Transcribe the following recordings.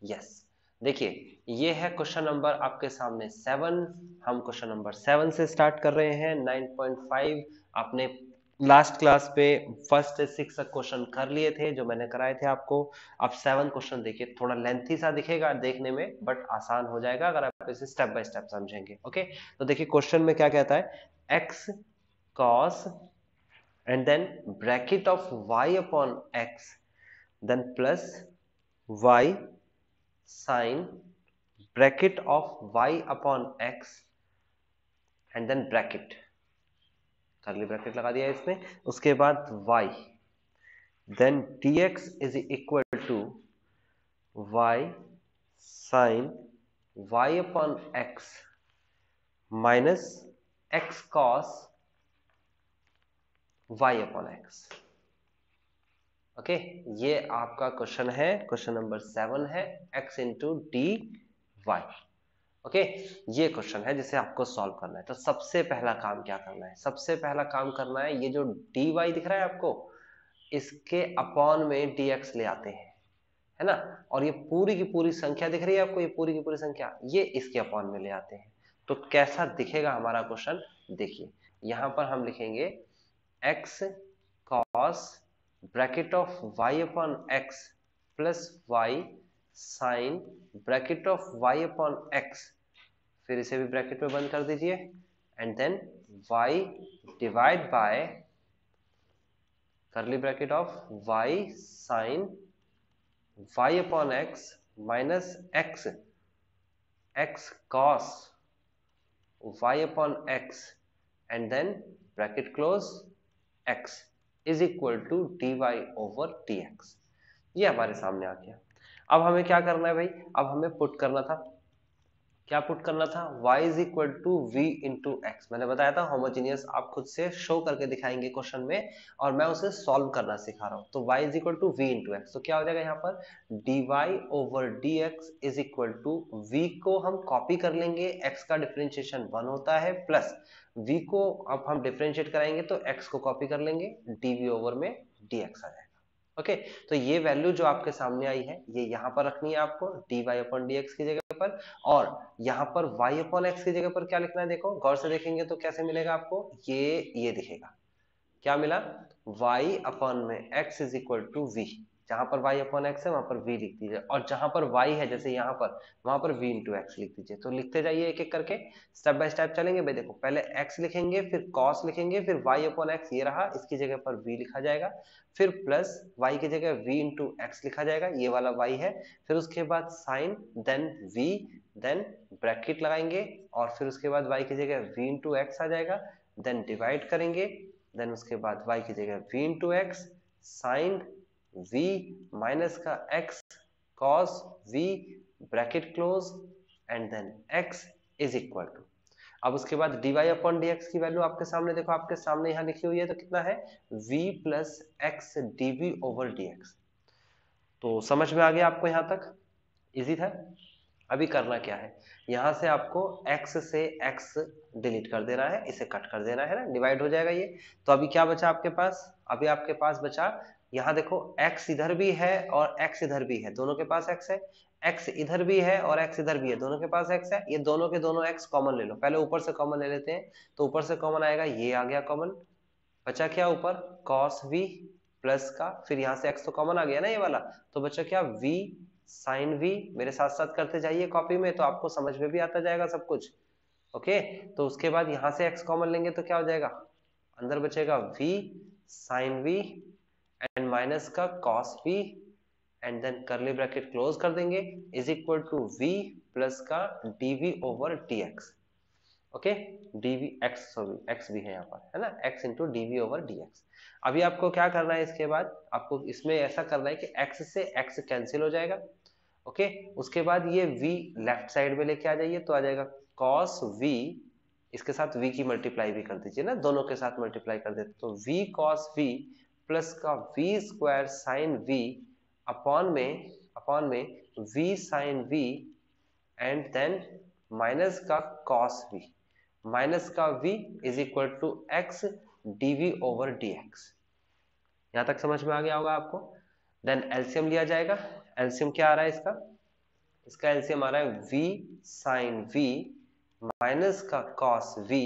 Yes, देखिए ये है क्वेश्चन नंबर आपके सामने 7। हम क्वेश्चन नंबर 7 से स्टार्ट कर रहे हैं। 9.5 आपने लास्ट क्लास पे फर्स्ट से 6 तक क्वेश्चन कर लिए थे जो मैंने कराए थे आपको। अब 7 क्वेश्चन देखिए, थोड़ा लेंथी सा दिखेगा देखने में बट आसान हो जाएगा अगर आप इसे स्टेप बाय स्टेप समझेंगे। ओके, तो देखिए क्वेश्चन में क्या कहता है, x cos and then bracket of y upon x then plus y sin bracket of y upon x and then bracket, curly bracket लगा दिया इसमें, उसके बाद y then dx is equal to y sin y upon x minus x cos y upon x। Okay, ये आपका question है, question number 7 है, x into d y. Okay, ये क्वेश्चन है जिसे आपको सॉल्व करना है। तो सबसे पहला काम क्या करना है, सबसे पहला काम करना है, ये जो डी वाई दिख रहा है आपको, इसके अपॉन में dx ले आते हैं, है ना। और ये पूरी की पूरी संख्या दिख रही है आपको, ये पूरी की पूरी संख्या, ये इसके अपॉन में ले आते हैं। तो कैसा दिखेगा हमारा क्वेश्चन, देखिए यहां पर हम लिखेंगे x cos bracket of y upon x plus y sine bracket of y upon x, फिर इसे भी ब्रैकेट में बंद कर दीजिए, and then y divide by curly bracket of y sine y upon x minus x x cos y upon x and then bracket close x is equal to dy over dx। ये हमारे सामने आ गया। अब हमें क्या करना है भाई, अब हमें पुट करना था, क्या पुट करना था, y is equal to v into x. मैंने बताया था होमोजीनियस आप खुद से शो करके दिखाएंगे क्वेश्चन में, और मैं उसे सॉल्व करना सिखा रहा हूं। तो y is equal to v into x, तो क्या हो जाएगा यहाँ पर dy over dx is equal to v को हम कॉपी कर लेंगे, x का डिफरेंशिएशन 1 होता है, प्लस v को अब हम डिफरेंशिएट कराएंगे तो x को कॉपी कर लेंगे, dv ओवर में dx आ जाएगा। ओके, तो ये वैल्यू जो आपके सामने आई है ये यहाँ पर रखनी है आपको dy अपॉन dx की जगह पर, और यहाँ पर y अपॉन एक्स की जगह पर क्या लिखना है, देखो गौर से देखेंगे तो कैसे मिलेगा आपको, ये दिखेगा, क्या मिला, y अपॉन में x is equal to v, जहां पर y अपॉन एक्स है वहां पर v लिख दीजिए, और जहां पर y है जैसे यहाँ पर, वहां पर v इंटू एक्स लिख दीजिए। तो लिखते जाइए एक एक करके, स्टेप बाय स्टेप चलेंगे भाई। देखो पहले x लिखेंगे, फिर cos लिखेंगे, फिर y अपॉन एक्स ये रहा, इसकी जगह पर v लिखा जाएगा, फिर प्लस y की जगह v इंटू एक्स लिखा जाएगा, ये वाला y है, फिर उसके बाद sine then v then bracket लगाएंगे, और फिर उसके बाद y की जगह v इंटू एक्स आ जाएगा, देन डिवाइड करेंगे, देन उसके बाद y की जगह v into x sine v minus का x cos v bracket close and then x is equal to, अब उसके बाद dy अपॉन dx की वैल्यू आपके सामने, देखो आपके सामने यहाँ लिखी हुई है, तो कितना है v plus x dv over dx। तो समझ में आ गया आपको यहाँ तक, इजी था। अभी करना क्या है, यहां से आपको x से x डिलीट कर देना है, इसे कट कर देना है ना, डिवाइड हो जाएगा ये। तो अभी क्या बचा आपके पास, अभी आपके पास बचा, यहाँ देखो x इधर भी है और x इधर भी है, दोनों के पास x है, x इधर भी है और x इधर भी है, दोनों के पास x है, ये दोनों के दोनों x कॉमन ले लो, पहले ऊपर से कॉमन ले लेते हैं। तो ऊपर से कॉमन आएगा, ये आ गया कॉमन, बचा क्या ऊपर cos v प्लस का, फिर यहाँ से x तो कॉमन आ गया ना ये वाला, तो बचा क्या v साइन v, मेरे साथ साथ करते जाइए कॉपी में तो आपको समझ में भी आता जाएगा सब कुछ। ओके, तो उसके बाद यहाँ से x कॉमन लेंगे तो क्या हो जाएगा, अंदर बचेगा v sine v and minus का cos v and then curly bracket close कर देंगे, is equal to v plus का dv over dx। Okay, dv x, sorry x भी है यहाँ पर, है ना, x into dv over dx। अभी आपको क्या करना है, इसके बाद आपको इसमें ऐसा करना है कि x से x कैंसिल हो जाएगा। ओके, उसके बाद ये v लेफ्ट साइड में लेके आ जाइए, तो आ जाएगा cos v, इसके साथ v की मल्टीप्लाई भी कर दीजिए ना, दोनों के साथ मल्टीप्लाई कर देते, तो v cos v प्लस का v square sine v upon में v sine v and then minus का cos v, माइनस का v is equal to x dv over dx। यहां तक समझ में आ गया होगा आपको। देन एलसीएम लिया जाएगा, एलसीएम क्या आ रहा है इसका, इसका एलसीएम आ रहा है v sin v माइनस का cos v,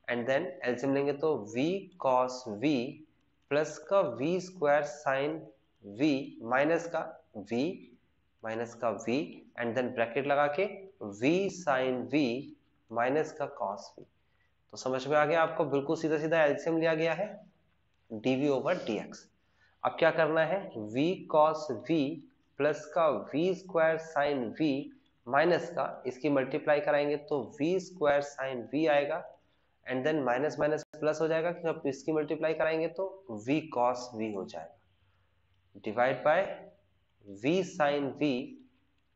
and then LCM लेंगे तो v cos v प्लस का v square sine v minus का v एंड देन ब्रैकेट लगा के v sin v माइनस का cos v। तो समझ में आ गया आपको, बिल्कुल सीधा सीधा एलसीएम लिया गया है dv ओवर dx। अब क्या करना है, v cos v प्लस का v square sine v minus का, इसकी मल्टीप्लाई कराएंगे तो v स्क्वायर साइन v आएगा, and then minus minus plus हो जाएगा कि अब इसकी मल्टीप्लाई कराएंगे तो v cos v हो जाएगा, divide by v sin v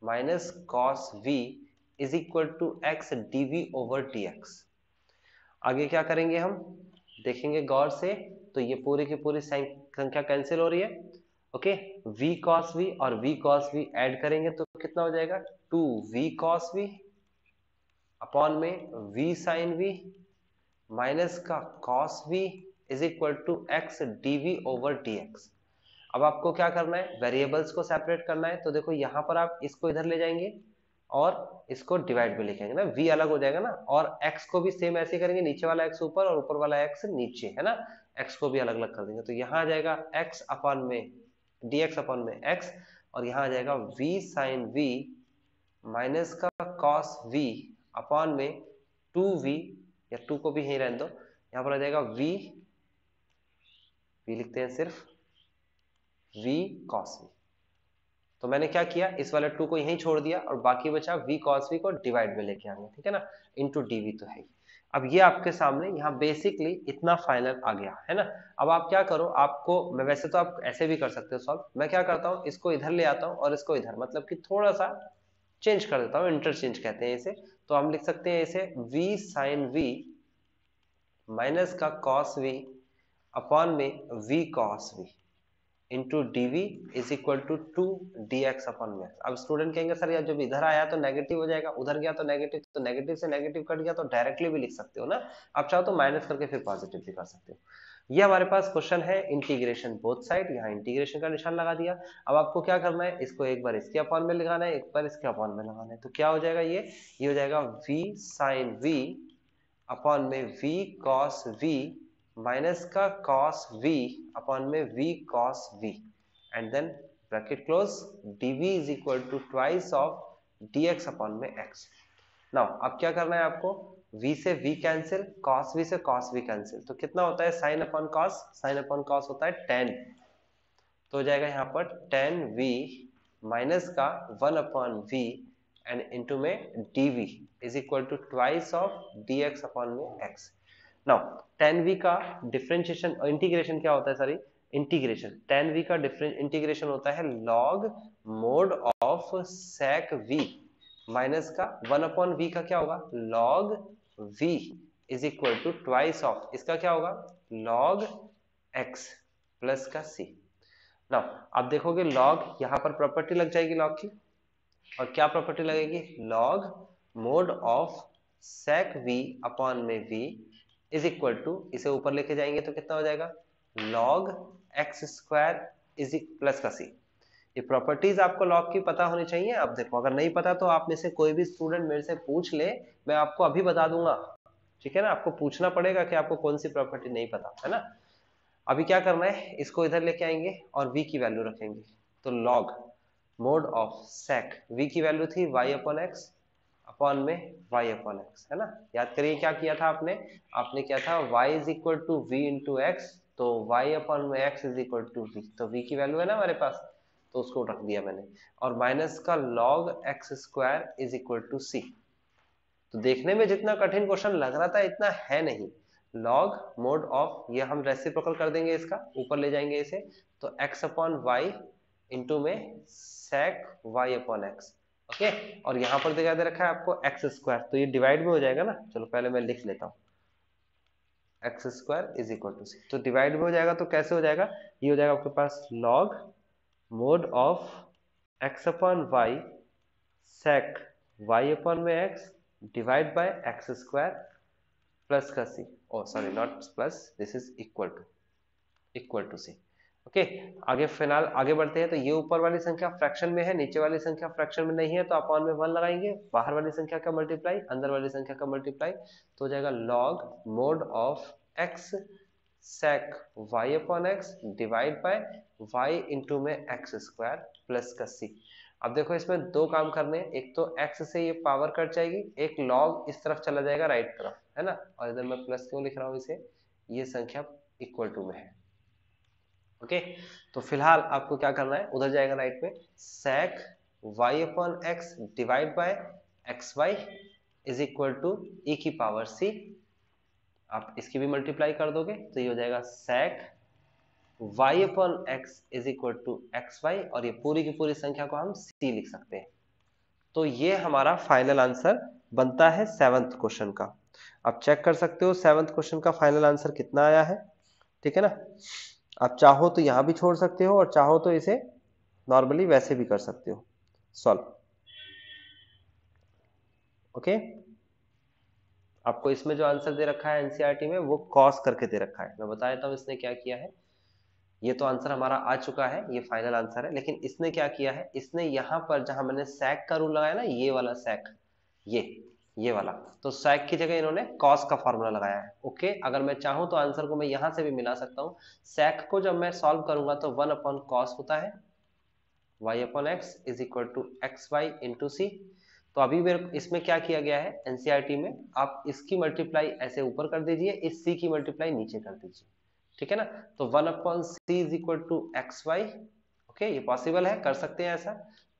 minus cos v is equal to x dv over dx। आगे क्या करेंगे हम देखेंगे गौर से, तो ये पूरी की पूरी संख्या कैंसिल हो रही है, ओके। v cos v और v cos v ऐड करेंगे तो कितना हो जाएगा, 2v cos v अपॉन में v sin v माइनस का cos v is equal to x dv over dx। अब आपको क्या करना है, वेरिएबल्स को सेपरेट करना है, तो देखो यहाँ पर आप इसको इधर ले जाएंगे और इसको डिवाइड में लिखेंगे ना, v अलग हो जाएगा ना, और x को भी सेम ऐसे करेंगे, नीचे वाला x ऊपर और ऊपर वाला x नीचे, है ना, x को भी अलग अलग कर देंगे, तो यहाँ आ जाएगा x अपॉन में dx अपॉन में x, और यहाँ आ जाएगा v sin v माइनस का cos v अपॉन में 2v, या 2 को भी यहीं रहने दो, यहाँ पर आ जाएगा v लिखते हैं सिर्फ v cos v। तो मैंने क्या किया, इस वाले 2 को यहीं छोड़ दिया और बाकी बचा v cos v को डिवाइड में लेके आएंगे, ठीक है ना, इनटू dv तो है। अब ये आपके सामने यहाँ बेसिकली इतना फाइनल आ गया है ना। अब आप क्या करो, आपको मैं वैसे तो आप ऐसे भी कर सकते हो सॉल्व, मैं क्या करता हूँ इसको इधर ले आता हूँ और इसको इधर, मतलब कि थोड़ा सा चेंज कर देता हूँ, इंटरचेंज कहते हैं इसे। तो हम लिख सकते हैं इसे v sin v माइनस का cos v अपॉन में v cos v into dv is equal to 2 dx upon में। अब स्टूडेंट कहेंगे सर यार जब इधर आया तो नेगेटिव हो जाएगा, उधर गया तो नेगेटिव से नेगेटिव कट गया तो डायरेक्टली भी लिख सकते हो ना, आप चाहो तो माइनस करके फिर पॉजिटिव भी कर सकते हो। ये हमारे पास क्वेश्चन है इंटीग्रेशन बोथ साइड, यहाँ इंटीग्रेशन का निशान लगा दिया। अब आपको क्या करना है, इसको एक बार इसके अपॉन में लगाना है, एक बार इसके अपॉन में लगाना है, तो क्या हो जाएगा, ये हो जाएगा v sin v अपॉन में v cos v माइनस का cos v अपॉन में v cos v, and then bracket close, dv is equal to twice of dx upon में x। नाउ अब क्या करना है आपको, v से v कैंसिल, cos v से cos v कैंसिल, तो कितना होता है sin अपॉन cos होता है 10, तो हो जाएगा यहाँ पर 10v माइनस का 1 अपॉन v एंड इनटू में dv is equal to twice of dx upon में x। नाउ 10v का डिफरेंशिएशन इंटीग्रेशन क्या होता है, सॉरी इंटीग्रेशन 10v का इंटीग्रेशन होता है log mod of sec v minus का 1 अपॉन v का क्या होगा log v is equal to twice of, इसका क्या होगा log x प्लस का c। नाउ आप देखोगे log, यहाँ पर प्रॉपर्टी लग जाएगी log की, और क्या प्रॉपर्टी लगेगी, log mod of sec v upon में v इज इक्वल टू, इसे ऊपर लेके जाएंगे तो कितना हो जाएगा log x square is plus का c। ये प्रॉपर्टीज आपको log की पता होनी चाहिए। अब देखो अगर नहीं पता तो आप में से कोई भी स्टूडेंट मेरे से पूछ ले, मैं आपको अभी बता दूंगा, ठीक है ना, आपको पूछना पड़ेगा कि आपको कौन सी प्रॉपर्टी नहीं पता है ना। अभी क्या करना है, इसको इधर लेके आएंगे और v की वैल्यू रखेंगे, तो log mod of sec v की वैल्यू थी y अपॉन एक्स अपॉन में y अपॉन एक्स, है ना। याद करिए क्या किया था आपने किया था y is equal to v into x, तो y अपॉन में x is equal to v, तो v की वैल्यू है ना हमारे पास, तो उसको रख दिया मैंने, और माइनस का log x square is equal to c। तो देखने में जितना कठिन क्वेश्चन लग रहा था इतना है नहीं, log मोड ऑफ, ये हम रेसिप्रोकल कर देंगे, इसका ऊपर ले जाएंगे इसे, तो x अपॉन वाई इंटू में sec y upon x, okay. और यहाँ पर दिखा दे रखा है आपको एक्स स्क्वायर, तो ये डिवाइड में हो जाएगा ना, चलो पहले मैं लिख लेता हूँ X square is equal to C, तो डिवाइड में हो जाएगा, तो कैसे हो जाएगा, ये हो जाएगा आपके पास log mod of x upon y sec y upon में x divide by x square plus का c, oh sorry not plus, this is equal to c. Okay आगे फिलहाल आगे बढ़ते हैं। तो ये ऊपर वाली संख्या फ्रैक्शन में है, नीचे वाली संख्या फ्रैक्शन में नहीं है, तो अपॉन में 1 लगाएंगे, बाहर वाली संख्या का मल्टीप्लाई अंदर वाली संख्या का मल्टीप्लाई, तो हो जाएगा log mod of x sec y upon x divide bye y into में x स्क्वायर प्लस का c। अब देखो इसमें दो काम करने हैं, एक तो x से ये पावर कट जाएगी, एक log इस तरफ चला जाएगा राइट तरफ, है ना, और इधर मैं प्लस क्यों लिख रहा हूँ इसे, ये संख्या इक्वल टू में है। ओके तो फिलहाल आपको क्या करना है, उधर जाएगा राइट में, sec y upon x divide by x y is equal to e की पावर c। आप इसकी भी मल्टीप्लाई कर दोगे तो ये हो जाएगा sec y upon x is equal to x y, और ये पूरी की पूरी संख्या को हम c लिख सकते हैं। तो ये हमारा फाइनल आंसर बनता है 7th क्वेश्चन का। आप चेक कर सकते हो 7th क्वेश्चन का फाइनल आंसर कितना आया है, ठीक है ना। आप चाहो तो यहां भी छोड़ सकते हो और चाहो तो इसे नॉर्मली वैसे भी कर सकते हो सॉल्व। ओके आपको इसमें जो आंसर दे रखा है एनसीईआरटी में वो कॉस करके दे रखा है, मैं बता देता हूं इसने क्या किया है। ये तो आंसर हमारा आ चुका है, ये फाइनल आंसर है, लेकिन इसने क्या किया है, इसने यहां पर जहां मैंने sec का रूल लगाया ना, ये वाला sec, ये वाला, तो sec की जगह इन्होंने cos का फॉर्मूला लगाया है। ओके अगर मैं चाहूं तो आंसर को मैं यहां से भी मिला सकता हूं। sec को जब मैं सॉल्व करूंगा तो 1 अपॉन cos होता है y upon x is equal to x y into c. तो अभी मेरे इसमें क्या किया गया है एनसीईआरटी में, आप इसकी मल्टीप्लाई ऐसे ऊपर कर दीजिए, इस c की मल्टीप्लाई नीचे कर दीजिए, ठीक है ना। तो 1 अपॉन c is equal to x y, okay ये पॉसिबल है, कर सकते हैं ऐसा,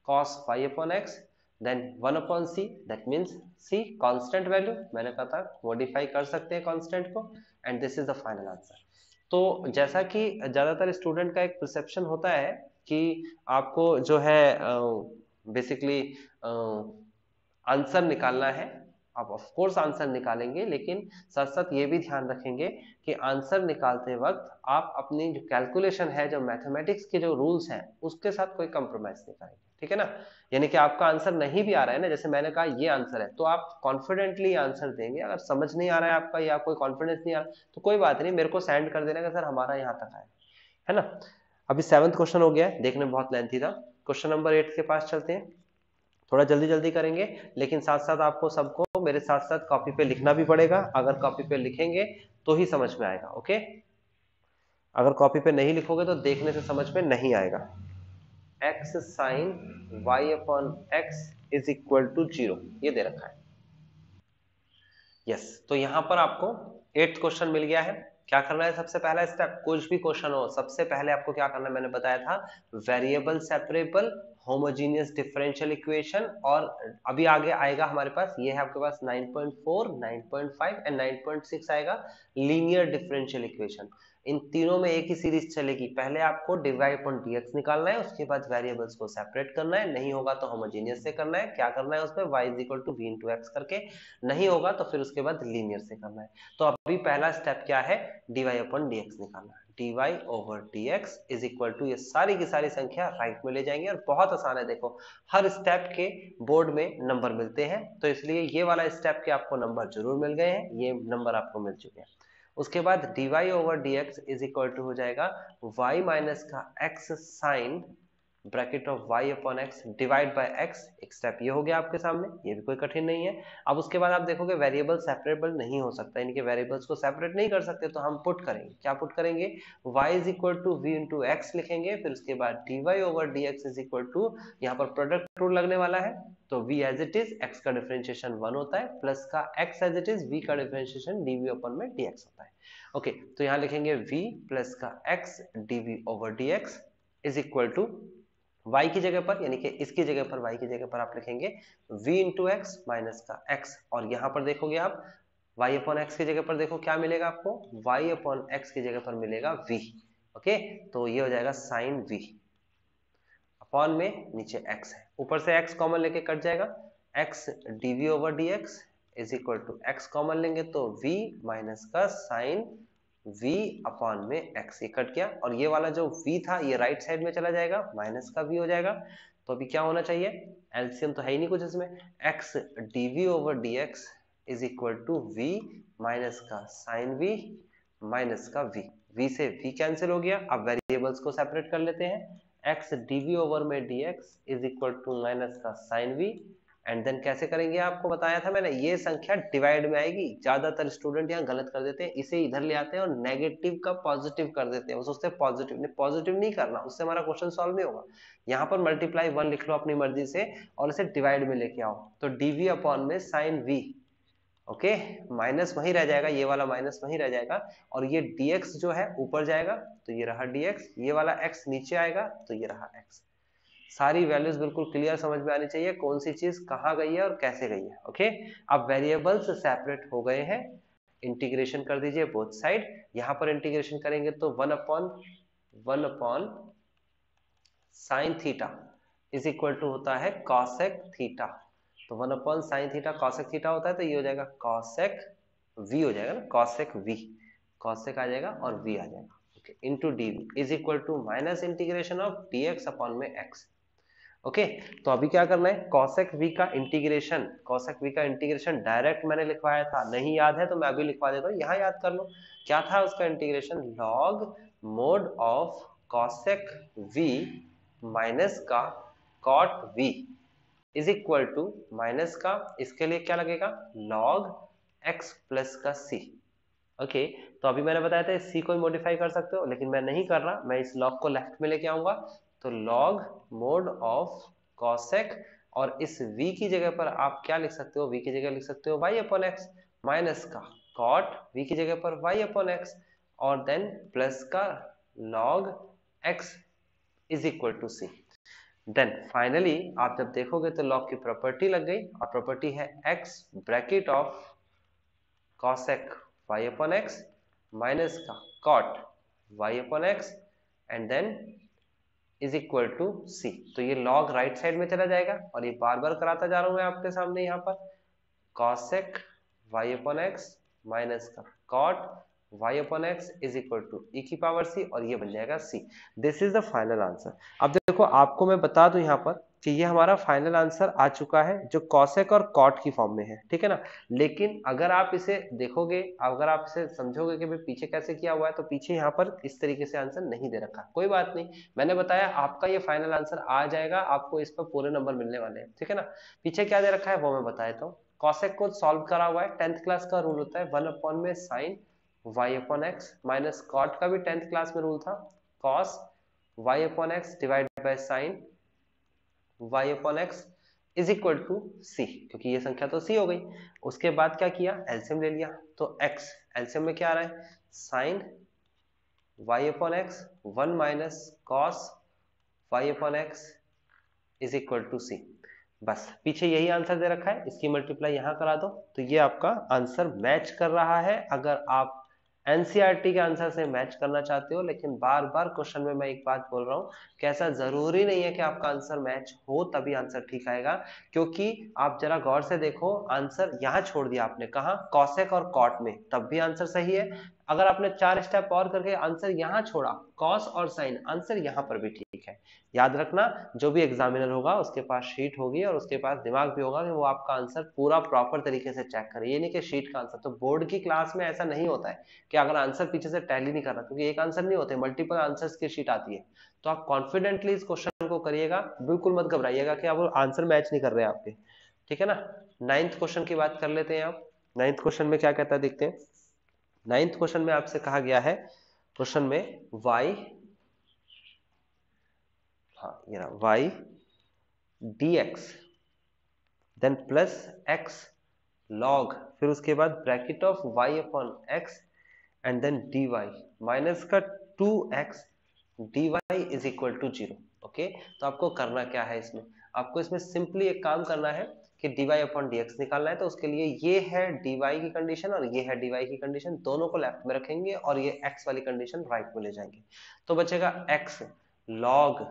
cos y upon x then 1 अपॉन c that means c constant value, मैंने कहा था मॉडिफाई कर सकते हैं कांस्टेंट को, and this is the final answer. तो जैसा कि ज्यादातर स्टूडेंट का एक परसेप्शन होता है कि आपको जो है बेसिकली आंसर निकालना है, आप ऑफ कोर्स आंसर निकालेंगे, लेकिन साथ साथ ये भी ध्यान रखेंगे कि आंसर निकालते वक्त आप अपनी जो कैलकुलेशन है, जो मैथमेटिक्स के जो रूल्स हैं उसके साथ कोई कंप्रोमाइज नहीं करेंगे, ठीक है ना। यानी कि आपका आंसर नहीं भी आ रहा है ना, जैसे मैंने कहा ये आंसर है, तो आप कॉन्फिडेंटली आंसर देंगे। अगर समझ नहीं आ रहा है आपका या कोई कॉन्फिडेंस नहीं आ रहा तो कोई बात नहीं, मेरे को सेंड कर देना कि सर हमारा यहाँ तक आया है ना। अभी 7th क्वेश्चन हो गया है, देखने में बहुत लेंथी था। क्वेश्चन नंबर 8 के पास चलते हैं, थोड़ा जल्दी जल्दी करेंगे, लेकिन साथ साथ आपको सबको मेरे साथ साथ कॉपी पे लिखना भी पड़ेगा। अगर कॉपी पे लिखेंगे तो ही समझ में आएगा, ओके। अगर कॉपी पे नहीं लिखोगे तो देखने से समझ में नहीं आएगा। x sine y upon x is equal to 0 ये दे रखा है, यस। तो यहां पर आपको 8th क्वेश्चन मिल गया है। क्या करना है, सबसे पहला स्टेप, कुछ भी क्वेश्चन हो सबसे पहले आपको क्या करना है, मैंने बताया था variable separable homogeneous differential equation, और अभी आगे आएगा हमारे पास, ये है आपके पास 9.4 9.5 एंड 9.6 आएगा लीनियर डिफरेंशियल इक्वेशन। इन तीनों में एक ही सीरीज चलेगी, पहले आपको डिवाई अपॉन डीएक्स निकालना है, उसके बाद वेरिएबल्स को सेपरेट करना है, नहीं होगा तो होमोजीनियस से करना है, क्या करना है उसमें y is equal to v into x करके, नहीं होगा तो फिर उसके बाद लीनियर से करना है। तो अभी पहला स्टेप क्या है, dy अपॉन dx निकालना है, dy over dx is equal to, ये सारी की सारी संख्या राइट में ले जाएंगे, और बहुत आसान है, देखो हर स्टेप के बोर्ड में नंबर मिलते हैं, तो इसलिए ये वाला स्टेप के आपको नंबर जरूर मिल गए हैं, ये नंबर आपको मिल चुके हैं। उसके बाद dy over dx is equal to हो जाएगा y माइनस का x sine bracket of y upon x divide by x, एक स्टेप ये हो गया आपके सामने, ये भी कोई कठिन नहीं है। अब उसके बाद आप देखोगे वेरिएबल सेपरेबल नहीं हो सकता, इनके वेरिएबल्स को सेपरेट नहीं कर सकते, तो हम पुट करेंगे, क्या पुट करेंगे, y is equal to v into x लिखेंगे, फिर उसके बाद dy over dx is equal to, यहाँ पर प्रोडक्ट रूल लगने वाला है, तो v as it is, x का डिफरेंशिएशन 1 होता है, प्लस का x as it is, v का डिफरेंशिएशन dv अपन में dx होता है। ओके तो यहाँ लिखेंगे v प्लस का x dv over dx is equal to y की जगह पर, यानी कि इसकी जगह पर, y की जगह पर आप लिखेंगे v इंटू एक्स माइनस का x, और यहाँ पर देखोगे आप y अपॉन एक्स की जगह पर देखो क्या मिलेगा आपको, y अपॉन एक्स की जगह पर मिलेगा v। ओके तो ये हो जाएगा साइन v, अपॉन में नीचे x है, ऊपर से x कॉमन लेके कट जाएगा, x dv over dx is equal to x common लेंगे तो v माइनस का साइन v अपॉन में x, ये कट गया, और ये वाला जो v था ये राइट साइड में चला जाएगा, माइनस का v हो जाएगा। तो अभी क्या होना चाहिए, एलसीएम तो है ही नहीं कुछ इसमें, x dv over dx is equal to v minus का साइन v माइनस का v, v से v कैंसिल हो गया। अब वेरिएबल्स को सेपरेट कर लेते हैं, x dv ओवर में dx is equal to minus का साइन v, एंड देन कैसे करेंगे आपको बताया था मैंने, ये संख्या डिवाइड में आएगी। ज्यादातर स्टूडेंट यहाँ गलत कर देते हैं, इसे इधर ले आते हैं और नेगेटिव का पॉजिटिव कर देते हैं, वो सोचते हैं पॉजिटिव नहीं करना, उससे हमारा क्वेश्चन सॉल्व नहीं होगा। यहाँ पर मल्टीप्लाई 1 लिख लो अपनी मर्जी से और इसे डिवाइड में लेके आओ, तो dv अपॉन में साइन v, ओके, माइनस वहीं रह जाएगा, ये वाला माइनस वहीं रह जाएगा, और ये dx जो है ऊपर जाएगा तो ये रहा dx, ये वाला x नीचे आएगा तो ये रहा x। सारी वैल्यूज बिल्कुल क्लियर समझ में आनी चाहिए, कौन सी चीज कहाँ गई है और कैसे गई है। ओके, अब वेरिएबल्स सेपरेट हो गए हैं, इंटीग्रेशन कर दीजिए बोथ साइड। यहां पर इंटीग्रेशन करेंगे तो 1 upon sine theta is equal to होता है कॉसेक थीटा, तो 1 upon sine theta cosec theta होता है, तो ये हो जाएगा कॉसेक v हो जाएगा ना, कॉसेक v, कॉसेक आ जाएगा और v आ जाएगा, okay, into dv is equal to minus integration of dx upon में x। ओके, तो अभी क्या करना है, कॉसेक v का इंटीग्रेशन डायरेक्ट मैंने लिखवाया था, नहीं याद है तो मैं अभी लिखवा देता हूँ, यहाँ याद कर लो। क्या था उसका integration, log mod of cosec v minus का cot v is equal to minus का, इसके लिए क्या लगेगा, लॉग x प्लस का c। ओके, तो अभी मैंने बताया था c को मॉडिफाई कर सकते हो, लेकिन मैं नहीं कर रहा, मैं इस लॉग को लेफ्ट में लेके आऊंगा, तो लॉग मोड ऑफ कॉसेक, और इस v की जगह पर आप क्या लिख सकते हो, v की जगह लिख सकते हो y अपॉन एक्स, माइनस का कॉट v की जगह पर y अपॉन एक्स, और देन प्लस का log x is equal to c। Then finally आप जब देखोगे तो लॉग की प्रॉपर्टी लग गई, और प्रॉपर्टी है x bracket of cosec y upon x minus का cot y upon x and then is equal to c। तो ये लॉग राइट साइड में चला जाएगा, और ये बार बार कराता जा रहा हूं मैं आपके सामने, यहाँ पर cosec y upon x minus का cot y upon x is equal to e की पावर c, और ये बन जाएगा c। This is the final answer. अब देखो आपको मैं बता दूं यहाँ पर कि ये हमारा फाइनल आंसर आ चुका है, जो कॉसेक और कॉट की फॉर्म में है, ठीक है ना। लेकिन अगर आप इसे देखोगे, अगर आप इसे समझोगे कि भाई पीछे कैसे किया हुआ है, तो पीछे यहाँ पर इस तरीके से आंसर नहीं दे रखा, कोई बात नहीं, मैंने बताया आपका ये फाइनल आंसर आ जाएगा, आपको इस पर पूरे नंबर मिलने वाले हैं, ठीक है ना। पीछे क्या दे रखा है वो मैं बता देता हूँ। कॉसेक को सॉल्व करा हुआ है, 10th क्लास का रूल होता है 1 अपॉन में sine y upon x, minus cot का भी 10th क्लास में रूल था, cos y upon x divide by sine y upon x is equal to c, क्योंकि ये संख्या तो c हो गई। उसके बाद क्या किया, एलसीएम ले लिया, तो x एलसीएम में क्या आ रहा है, sine y upon x 1 minus cos y upon x is equal to c। बस पीछे यही आंसर दे रखा है, इसकी मल्टीप्लाई यहां करा दो, तो ये आपका आंसर मैच कर रहा है। अगर आप एनसीईआरटी के आंसर से मैच करना चाहते हो, लेकिन बार बार क्वेश्चन में मैं एक बात बोल रहा हूँ कि ऐसा जरूरी नहीं है कि आपका आंसर मैच हो तभी आंसर ठीक आएगा, क्योंकि आप जरा गौर से देखो, आंसर यहाँ छोड़ दिया आपने, कहा कॉसेक और कॉट में, तब भी आंसर सही है। अगर आपने 4 स्टेप और करके आंसर यहाँ छोड़ा, कॉस और साइन, आंसर यहाँ पर भी ठीक है। याद रखना, जो भी एग्जामिनर होगा उसके पास शीट होगी और उसके पास दिमाग भी होगा कि वो आपका आंसर पूरा प्रॉपर तरीके से चेक करे, ये नहीं कि शीट का आंसर। तो बोर्ड की क्लास में ऐसा नहीं होता है कि अगर आंसर पीछे से टैली नहीं कर रहा, क्योंकि एक आंसर नहीं होते, मल्टीपल आंसर्स की शीट आती है। तो आप कॉन्फिडेंटली इस क्वेश्चन को करिएगा, बिल्कुल मत घबराइएगा कि आप आंसर मैच नहीं कर रहे आपके, ठीक है ना। 9th क्वेश्चन की बात कर लेते हैं आप। 9th क्वेश्चन में क्या कहता है देखते हैं। 9th क्वेश्चन में आपसे कहा गया है, क्वेश्चन में y, हाँ ये रहा y dx then plus x log, फिर उसके बाद bracket of y upon x and then dy minus का 2x dy is equal to 0। Okay, तो आपको करना क्या है इसमें, आपको इसमें सिंपली एक काम करना है कि dy अपॉन dx निकालना है। तो उसके लिए ये है dy की कंडीशन और ये है dy की कंडीशन, दोनों को लेफ्ट में रखेंगे और ये x वाली कंडीशन राइट में ले जाएंगे, तो बचेगा x log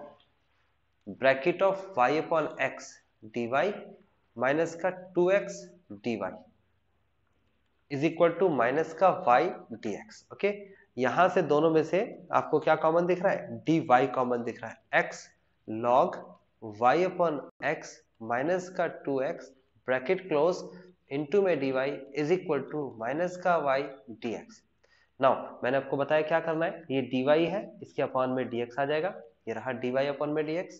bracket of y upon x dy minus का 2x dy is equal to minus का y dx। ओके, यहां से दोनों में से आपको क्या कॉमन दिख रहा है, dy कॉमन दिख रहा है, x log y upon x minus का 2x ब्रैकेट क्लोज इनटू में dy is equal to minus का y dx। नाउ मैंने आपको बताया क्या करना है, ये dy है, इसके अपॉन में dx आ जाएगा, ये रहा dy अपॉन में dx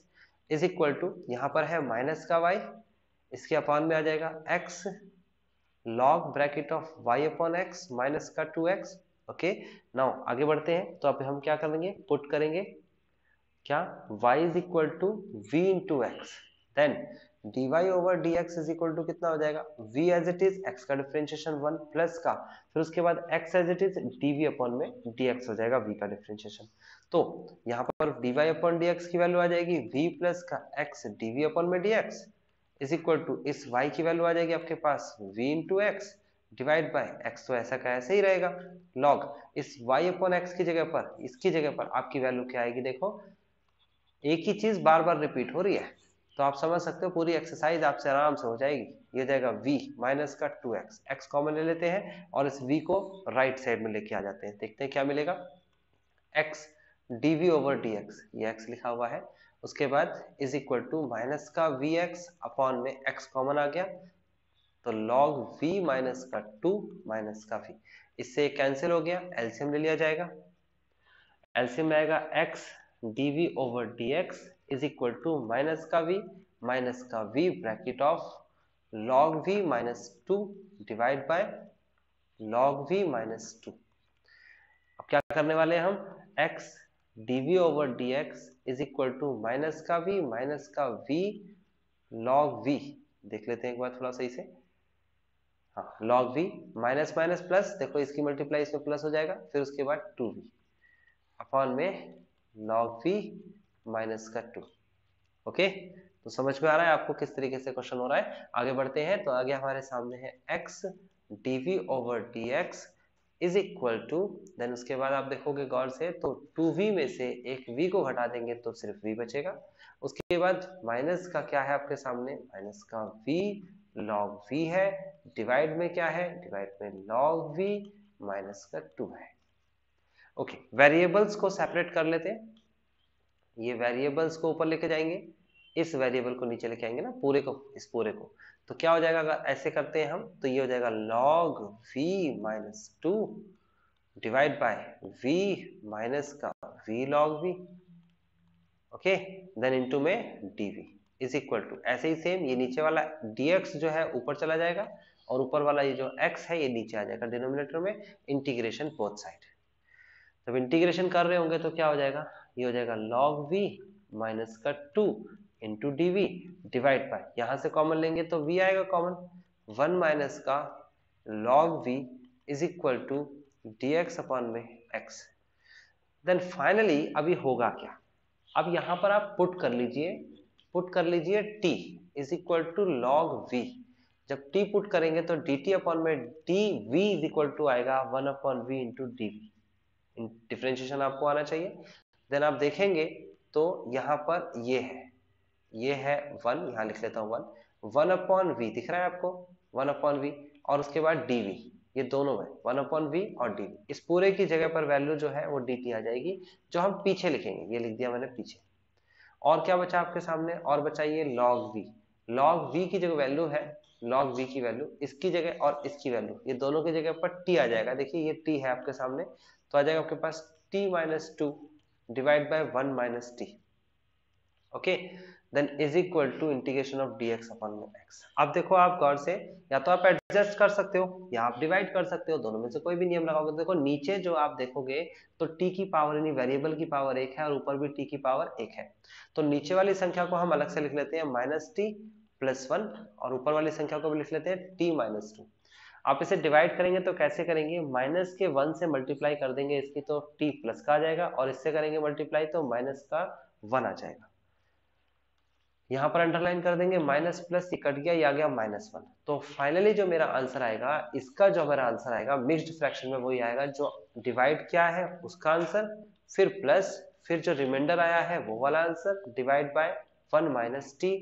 इज इक्वल टू, यहाँ पर है माइनस का y, इसके अपॉन में आ जाएगा x log bracket of y upon x minus का 2x। ओके, नाउ आगे बढ़ते हैं, तो अब हम क्या करेंगे, पुट करेंगे क्या, y is equal to v into x, then dy over dx is equal to कितना हो जाएगा, v as it is, x का डिफरेंशिएशन 1 प्लस का, फिर उसके बाद x as it is dv upon में dx हो जाएगा v का डिफरेंशिएशन। तो यहाँ पर dy अपॉन dx की वैल्यू आ जाएगी v प्लस का x dv अपॉन में dx इज इक्वल टू, इस y की वैल्यू आ जाएगी आपके पास v into x divide by x, तो ऐसा का ऐसे ही रहेगा, log इस y अपॉन x की जगह पर, इसकी जगह पर आपकी वैल्यू क्या आएगी, देखो एक ही चीज बार बार रिपीट हो रही है, तो आप समझ सकते हो पूरी एक्सरसाइज आपसे आराम से हो जाएगी। ये जाएगा v माइनस का 2x, x कॉमन ले लेते हैं और इस v को राइट साइड में लेके आ जाते हैं, देखते हैं क्या मिलेगा, x dv ओवर dx, ये x लिखा हुआ है, उसके बाद इज इक्वल टू माइनस का vx अपॉन में x कॉमन आ गया, तो log v माइनस का 2 माइनस का v, इससे कैंसिल हो गया, एलसीएम ले लिया जाएगा, एलसीएम में आएगा x dv over dx is equal to minus का v bracket of log v minus 2 divide by log v minus 2। अब क्या करने वाले हैं हम, x dv over dx is equal to minus का v log v, देख लेते हैं एक बार थोड़ा सही से, हाँ log v minus minus plus, देखो इसकी मल्टीप्लाई इसमें प्लस हो जाएगा, फिर उसके बाद 2v अपॉन में log v माइनस का 2। ओके, तो समझ में आ रहा है आपको किस तरीके से क्वेश्चन हो रहा है। आगे बढ़ते हैं, तो आगे हमारे सामने है x dv over dx is equal to, then उसके बाद आप देखोगे गौर से तो 2v में से एक v को घटा देंगे तो सिर्फ v बचेगा, उसके बाद माइनस का क्या है आपके सामने, माइनस का v log v है, डिवाइड में क्या है, डिवाइड में log v माइनस का 2 है। ओके, वेरिएबल्स को सेपरेट कर लेते हैं, ये वेरिएबल्स को ऊपर लेके जाएंगे, इस वेरिएबल को नीचे लेके आएंगे ना, पूरे को, इस पूरे को, तो क्या हो जाएगा अगर ऐसे करते हैं हम, तो ये हो जाएगा log v minus 2 divide by v minus का v log v, okay, then into में dv इज इक्वल टू, ऐसे ही सेम ये नीचे वाला dx जो है ऊपर चला जाएगा और ऊपर वाला ये जो x है ये नीचे आ जाएगा डिनोमिनेटर में, इंटीग्रेशन बोथ साइड। जब इंटीग्रेशन कर रहे होंगे तो क्या हो जाएगा, ये हो जाएगा log v माइनस का 2 इंटू डी डिवाइड बाय, यहां से कॉमन लेंगे तो v आएगा कॉमन, 1 माइनस का log v is equal to dx upon में x। देन फाइनली अभी होगा क्या, अब यहां पर आप पुट कर लीजिए t is equal to log v, जब t पुट करेंगे तो dt अपॉन में dv इज इक्वल टू आएगा 1 upon v into dv, differentiation आपको आना चाहिए। देन आप देखेंगे तो यहाँ पर ये है 1, यहाँ लिख लेता हूँ 1 अपॉन वी, दिख रहा है आपको 1 अपॉन वी, और उसके बाद dv, ये दोनों है 1 अपॉन वी और dv, इस पूरे की जगह पर वैल्यू जो है वो dt आ जाएगी, जो हम पीछे लिखेंगे, ये लिख दिया मैंने पीछे। और क्या बचा आपके सामने, और बचा ये log v की जो वैल्यू है, log v की वैल्यू, इसकी जगह और इसकी वैल्यू, ये दोनों की जगह पर t आ जाएगा, देखिए ये t है आपके सामने, तो आ जाएगा आपके पास t minus 2 divide by 1 minus t, okay, then is equal to integration of dx upon में x। अब देखो आप गौर से, या तो आप एडजस्ट कर सकते हो या आप डिवाइड कर सकते हो, दोनों में से कोई भी नियम लगाओगे, देखो नीचे जो आप देखोगे तो t की पावर यानी वेरिएबल की पावर 1 है और ऊपर भी t की पावर 1 है, तो नीचे वाली संख्या को हम अलग से लिख लेते हैं माइनस टी प्लस 1 और ऊपर वाली संख्या को भी लिख लेते हैं t माइनस 2। आप इसे डिवाइड करेंगे तो कैसे करेंगे, माइनस के 1 से मल्टीप्लाई कर देंगे इसकी तो t प्लस का आ जाएगा, और इससे करेंगे मल्टीप्लाई तो माइनस का 1 आ जाएगा, यहाँ पर अंडरलाइन कर देंगे, माइनस प्लस ये कट गया, ये आ गया माइनस 1। तो फाइनली जो मेरा आंसर आएगा, इसका जो मेरा आंसर आएगा मिक्स्ड फ्रैक्शन में वही आएगा जो डिवाइड किया है उसका आंसर, फिर प्लस, फिर जो रिमाइंडर आया है वो वाला answer, divide by 1 minus T,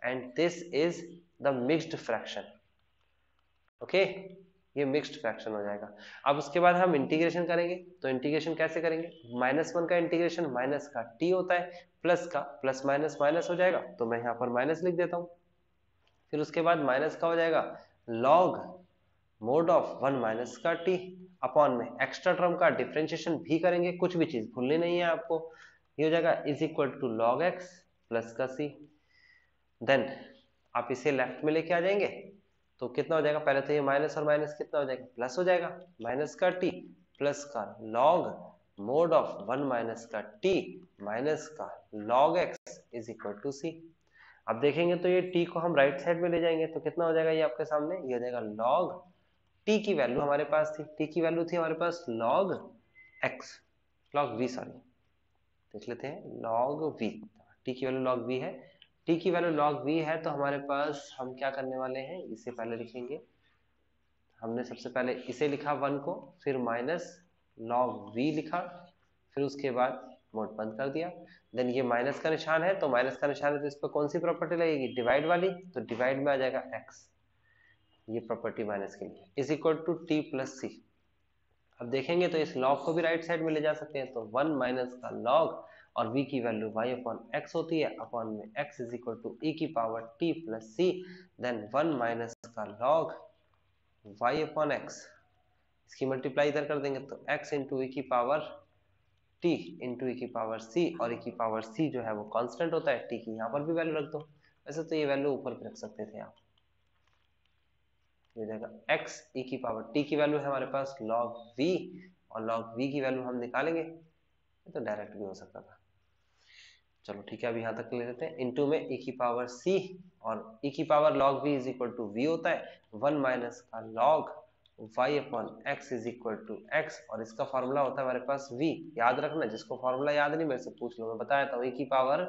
and this is the mixed fraction. Okay, ये मिक्स्ड फ्रैक्शन हो जाएगा। अब उसके बाद हम इंटीग्रेशन करेंगे, तो इंटीग्रेशन कैसे करेंगे, -1 का इंटीग्रेशन माइनस का टी होता है, प्लस का प्लस माइनस माइनस हो जाएगा, तो मैं यहाँ पर माइनस लिख देता हूँ, फिर उसके बाद माइनस का हो जाएगा log मोड ऑफ 1 माइनस का टी अपॉन में एक्स्ट्रा टर्म का डिफरेंशिएशन भी करेंगे, कुछ भी चीज भूलनी नहीं है आपको। ये हो जाएगा is equal to log x plus का सी। देन आप इसे लेफ्ट में लेके आ जाएंगे तो कितना हो जाएगा, पहले तो ये माइनस और माइनस कितना हो जाएगा, प्लस हो जाएगा, माइनस का टी प्लस का लॉग मोड ऑफ 1 माइनस का टी माइनस का log x is equal to c. अब देखेंगे तो ये t को हम राइट साइड में ले जाएंगे तो कितना हो जाएगा, ये आपके सामने ये हो जाएगा log t की वैल्यू हमारे पास थी, t की वैल्यू थी हमारे पास log x, log v sorry, देख लेते हैं log v, t की वैल्यू log v है, t की वैल्यू log v है तो हमारे पास हम क्या करने वाले हैं, इसे पहले लिखेंगे, हमने सबसे पहले इसे लिखा 1 को, फिर माइनस log v लिखा, फिर उसके बाद मोड बंद कर दिया। देन ये माइनस का निशान है तो माइनस का निशान है तो इस पर कौन सी प्रॉपर्टी लगेगी, डिवाइड वाली, तो डिवाइड में आ जाएगा x, ये प्रॉपर्टी माइनस के लिए, is equal to t plus c. अब देखेंगे तो इस लॉग को भी राइट साइड में ले जा सकते हैं तो 1 माइनस का लॉग और v की वैल्यू y अपॉन x होती है, अपॉन में x is equal to e की power t plus c, then 1 minus का लॉग y अपॉन x, इसकी मल्टीप्लाई इधर कर देंगे तो x इंटू e की पावर t इंटू e की पावर c, और e की पावर c जो है वो कांस्टेंट होता है, t की यहाँ पर भी वैल्यू रख दो, वैसे तो ये वैल्यू ऊपर भी रख सकते थे आप, ये हो जाएगा x e की पावर t की वैल्यू है हमारे पास log v, और log v की वैल्यू हम निकालेंगे, ये तो डायरेक्ट भी हो सकता था, चलो ठीक है अब यहाँ तक ले लेते हैं, इंटू में e की पावर c, और e की power log v is equal to v होता है 1 माइनस का log y upon x is equal to x, और इसका फॉर्मूला होता है हमारे पास v, याद रखना, जिसको फॉर्मूला याद नहीं मेरे से पूछ लो, मैं बताया था, e की power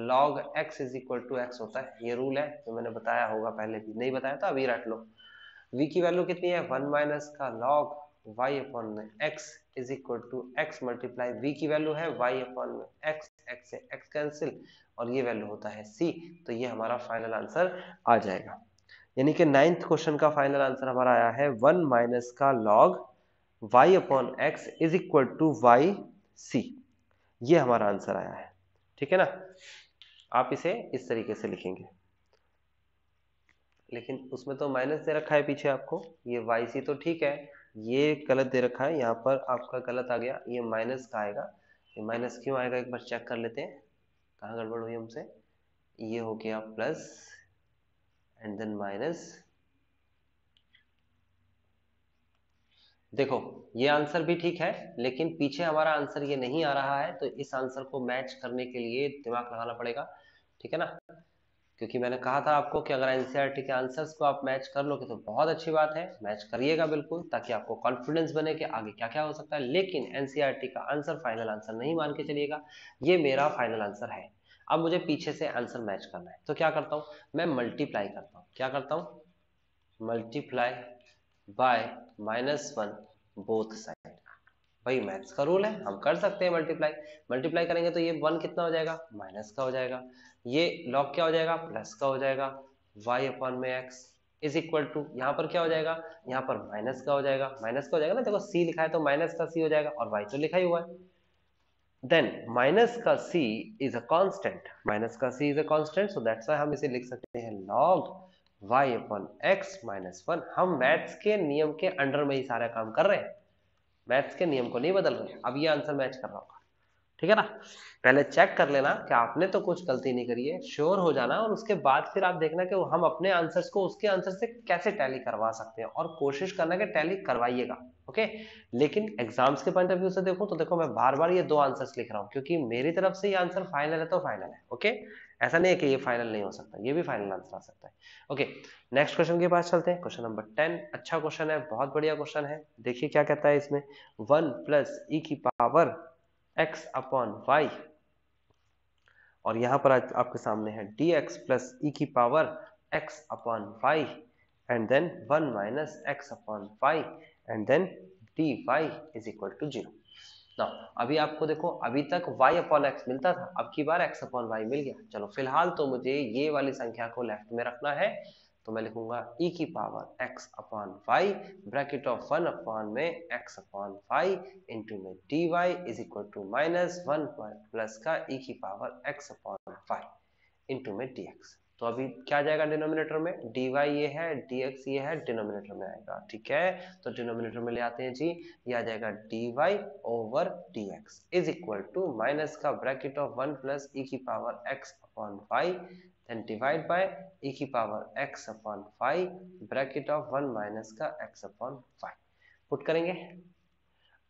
log x is equal to x होता है, ये रूल है जो मैंने बताया होगा, पहले भी नहीं बताया था, अभी रट लो। v की वैल्यू कितनी है, 1 माइनस का log y अपॉन में x is equal to x multiply v की वैल्यू है y अपॉन में x, x से x कैंसिल, और ये वैल्यू होता है c, तो ये हमारा फाइनल आंसर आ जाएगा। यानी कि 9th क्वेश्चन का फाइनल आंसर हमारा आया है 1 माइनस का log y upon x is equal to y c, ये हमारा आंसर आया है, ठीक है ना। आप इसे इस तरीके से लिखेंगे, लेकिन उसमें तो माइनस दे रखा है पीछे आपको, ये वाई सी तो ठीक है, ये गलत दे रखा है, यहाँ पर आपका गलत आ गया, ये माइनस का आएगा, ये माइनस क्यों आएगा एक बार चेक कर लेते हैं, कहाँ गड़बड़ हुई हमसे, ये हो गया प्लस एंड देन माइनस, देखो ये आंसर भी ठीक है, लेकिन पीछे हमारा आंसर ये नहीं आ रहा है, तो इस आंसर को मैच करने के लिए दिमाग लगाना पड़ेगा, ठीक है ना, क्योंकि मैंने कहा था आपको कि अगर एनसीईआरटी के आंसर्स को आप मैच कर लोगे तो बहुत अच्छी बात है, मैच करिएगा बिल्कुल, ताकि आपको कॉन्फिडेंस बने कि आगे क्या क्या हो सकता है, लेकिन एनसीईआरटी का आंसर फाइनल आंसर नहीं मान के चलिएगा, ये मेरा फाइनल आंसर है। अब मुझे पीछे से आंसर मैच करना है तो क्या करता हूँ, मैं मल्टीप्लाई करता हूँ, क्या करता हूँ, मल्टीप्लाई बाय -1 बोथ साइड, भाई मैथ्स का रूल है, हम कर सकते हैं मल्टीप्लाई, मल्टीप्लाई करेंगे तो ये 1 कितना हो जाएगा, माइनस का हो जाएगा, ये लॉग क्या हो जाएगा, प्लस का हो जाएगा, y अपॉन में x इज इक्वल टू, यहाँ पर क्या हो जाएगा, यहाँ पर माइनस का हो जाएगा, माइनस का हो जाएगा ना, देखो c लिखा है तो माइनस का c हो जाएगा, और y तो लिखा ही हुआ है, देन माइनस का c is a constant, minus का c is a constant, so that's why हम इसे लिख सकते हैं log y upon x minus 1, हम मैथ्स के नियम के अंडर में ही सारा काम कर रहे हैं, मैथ्स के नियम को नहीं बदल रहे, अब ये आंसर मैच कर रहा होगा, ठीक है ना। पहले चेक कर लेना कि आपने तो कुछ गलती नहीं करी है, श्योर हो जाना, और उसके बाद फिर आप देखना कि हम अपने आंसर्स को उसके आंसर से कैसे टैली करवा सकते हैं, और कोशिश करना कि टैली करवाइएगा, ओके। लेकिन एग्जाम्स के पॉइंट ऑफ व्यू से देखो तो देखो मैं बार बार ये 2 आंसर्स लिख रहा हूँ, क्योंकि मेरी तरफ से ये आंसर फाइनल है तो फाइनल है, ओके, ऐसा नहीं है कि ये फाइनल नहीं हो सकता, ये भी फाइनल आंसर आ सकता है, ओके। नेक्स्ट क्वेश्चन के पास चलते हैं, क्वेश्चन नंबर 10, अच्छा क्वेश्चन है, बहुत बढ़िया क्वेश्चन है, देखिए क्या कहता है इसमें, 1 प्लस ई की पावर x अपॉन वाई, और यहाँ पर आपके सामने है dx प्लस ई की power x upon y, and then 1 minus x upon y, and then dy is equal to 0। ना अभी आपको देखो, अभी तक y अपॉन x मिलता था, अब की बार x अपॉन y मिल गया, चलो फिलहाल तो मुझे ये वाली संख्या को लेफ्ट में रखना है, तो मैं लिखूंगा e की power x upon y bracket of 1 upon में x अपॉन y इंटू में dy is equal to -1 plus का e की power x upon y into में dx। तो अभी क्या जाएगा डिनोमिनेटर में, dy ये है, dx ये है, डिनोमिनेटर में आएगा, ठीक है। तो डिनोमिनेटर में ले आते हैं जी, ये आ जाएगा dy over dx is equal to minus का ब्रैकेट ऑफ 1 प्लस e की power x upon y then divide by e की power x upon y bracket of 1 minus का x अपॉन y। पुट करेंगे।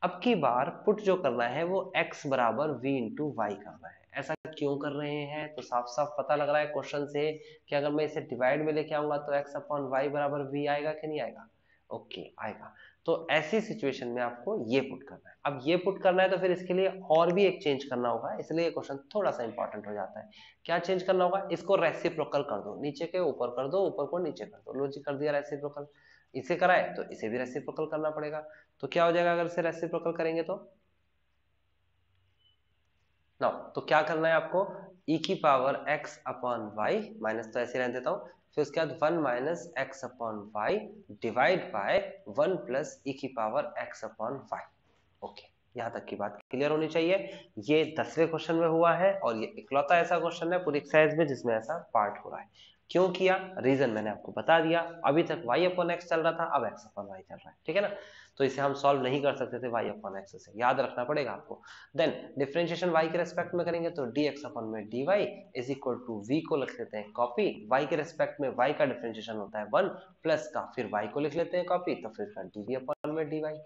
अब की बार पुट जो करना है वो x बराबर v इंटू वाई करना है। ऐसा क्यों कर रहे हैं, तो साफ साफ पता लग रहा है क्वेश्चन से कि अगर मैं इसे डिवाइड में लेके आऊंगा तो x अपॉन वाई बराबर v आएगा कि नहीं आएगा, ओके आएगा। तो ऐसी सिचुएशन में आपको ये पुट करना है। अब ये पुट करना है तो फिर इसके लिए और भी एक चेंज करना होगा, इसलिए ये क्वेश्चन थोड़ा सा इंपॉर्टेंट हो जाता है। क्या चेंज करना होगा, इसको रेसिप्रोकल कर दो, नीचे के ऊपर कर दो, ऊपर को नीचे कर दो, लो जी कर दिया रेसिप्रोकल। इसे कराए तो इसे भी रेसिप्रोकल करना पड़ेगा। तो क्या हो जाएगा अगर इसे रेसिप्रोकल करेंगे तो ना, तो क्या करना है आपको, e की power x upon y, minus तो ऐसे रहने देता हूँ, फिर उसके बाद 1 minus x upon y divide by 1 plus e की power x upon y. Okay, यहाँ तक की बात क्लियर होनी चाहिए। ये 10वें क्वेश्चन में हुआ है और ये इकलौता ऐसा क्वेश्चन है पूरी एक्सरसाइज में जिसमें ऐसा पार्ट हो रहा है। क्यों किया, रीजन मैंने आपको बता दिया। अभी तक y अपॉन एक्स चल रहा था, अब x अपॉन वाई चल रहा है, ठीक है ना। तो इसे हम सॉल्व नहीं कर सकते थे y अपॉन एक्स से, याद रखना पड़ेगा आपको। देन डिफरेंशिएशन y के रेस्पेक्ट में करेंगे तो dx अपॉन में dy is equal to v को लिख लेते हैं कॉपी, y के रेस्पेक्ट में y का डिफरेंशिएशन होता है 1 प्लस का, फिर y को लिख लेते हैं कॉपी, तो फिर dv अपॉन में dy।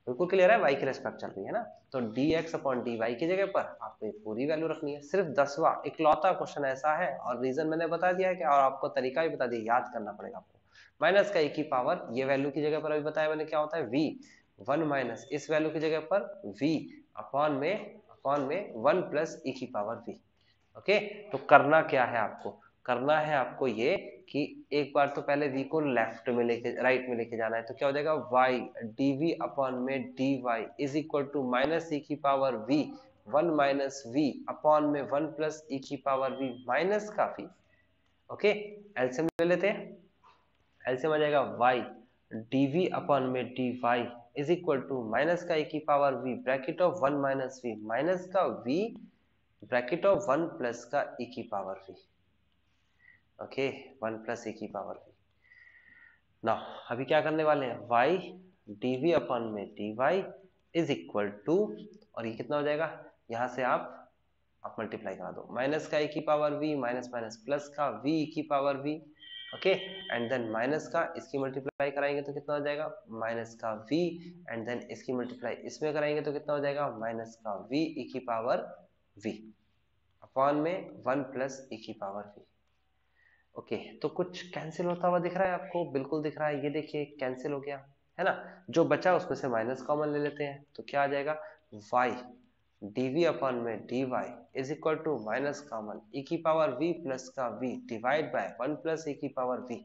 बिल्कुल क्लियर है, y की रेस्पेक्ट चल रही है ना। तो dx अपॉन dy की जगह पर आपको एक पूरी वैल्यू रखनी है। सिर्फ 10वां इकलौता क्वेश्चन ऐसा है और रीजन मैंने बता दिया है कि, और आपको तरीका भी बता दिया, याद करना पड़ेगा आपको। माइनस का e की पावर, ये वैल्यू की जगह पर अभी बताया मैंने क्या होता है v, 1 माइनस इस वैल्यू की जगह पर v अपॉन में 1 प्लस e की पावर v। ओके, तो करना क्या है आपको, करना है आपको ये कि एक बार तो पहले v को लेफ्ट में लेके राइट में लेके जाना है। तो क्या हो जाएगा y dv अपॉन में dy is equal to minus e की power v 1 minus v upon में 1 प्लस e की पावर v माइनस का v। ओके, एलसीएम ले लेते हैं, एलसीएम आ जाएगा y dv अपॉन में dy is equal to minus का e की power v bracket of 1 minus v minus का v ब्रैकेट ऑफ 1 प्लस का e की power v। Okay, 1 plus e की पावर v। ना अभी क्या करने वाले हैं, y dv अपॉन में dy इज इक्वल टू, और ये कितना हो जाएगा, यहां से आप मल्टीप्लाई करा दो, माइनस का e की power v minus minus plus का v e की power v। Okay, and then minus का इसकी मल्टीप्लाई कराएंगे तो कितना हो जाएगा, माइनस का v, एंड देन इसकी मल्टीप्लाई इसमें कराएंगे तो कितना हो जाएगा, माइनस का v e की पावर v अपॉन में 1 प्लस e की पावर v। ओके, तो कुछ कैंसिल होता हुआ दिख रहा है आपको, बिल्कुल दिख रहा है, ये देखिए कैंसिल हो गया है ना। जो बचा उसमें से माइनस कॉमन ले लेते हैं तो क्या आ जाएगा, y dv अपॉन में dy is equal to minus common e की पावर v प्लस का v divide by 1 plus e की पावर v।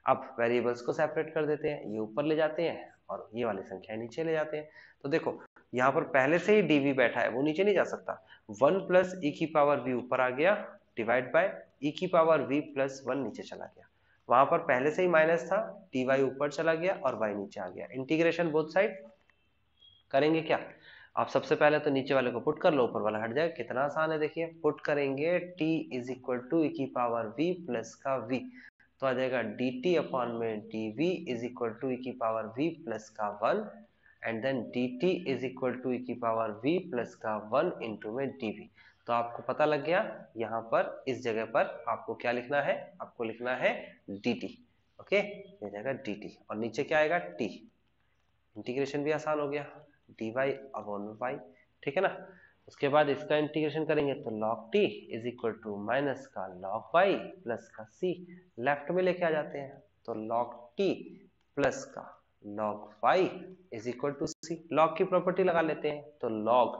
अब वेरिएबल्स को सेपरेट कर देते हैं, ये ऊपर ले जाते हैं और ये वाली संख्या नीचे ले जाते हैं। तो देखो यहाँ पर पहले से ही dv बैठा है, वो नीचे नहीं जा सकता, 1 प्लस e की पावर v ऊपर आ गया डिवाइड बाय e की पावर v प्लस 1 नीचे चला गया। वहां पर पहले से ही माइनस था, dy ऊपर चला गया और y नीचे आ गया। इंटीग्रेशन बोथ साइड करेंगे क्या, आप सबसे पहले तो नीचे वाले को पुट कर लो, ऊपर वाला हट जाएगा। कितना आसान है, देखिए पुट करेंगे t is equal to e की पावर v प्लस का v, तो आ जाएगा dt अपॉन में dv is equal to e की पावर v प्लस का 1 and then dt is equal to e की पावर v प्लस का 1 इंटू में dv। तो आपको पता लग गया, यहाँ पर इस जगह पर आपको क्या लिखना है, आपको लिखना है dt। ओके, ये जाएगा dt और नीचे क्या आएगा t, इंटीग्रेशन भी आसान हो गया, dy अपॉन y, ठीक है ना। उसके बाद इसका इंटीग्रेशन करेंगे तो log t is equal to minus का log y प्लस का c, लेफ्ट में लेके आ जाते हैं तो log t प्लस का log y is equal to c, log की प्रॉपर्टी लगा लेते हैं तो log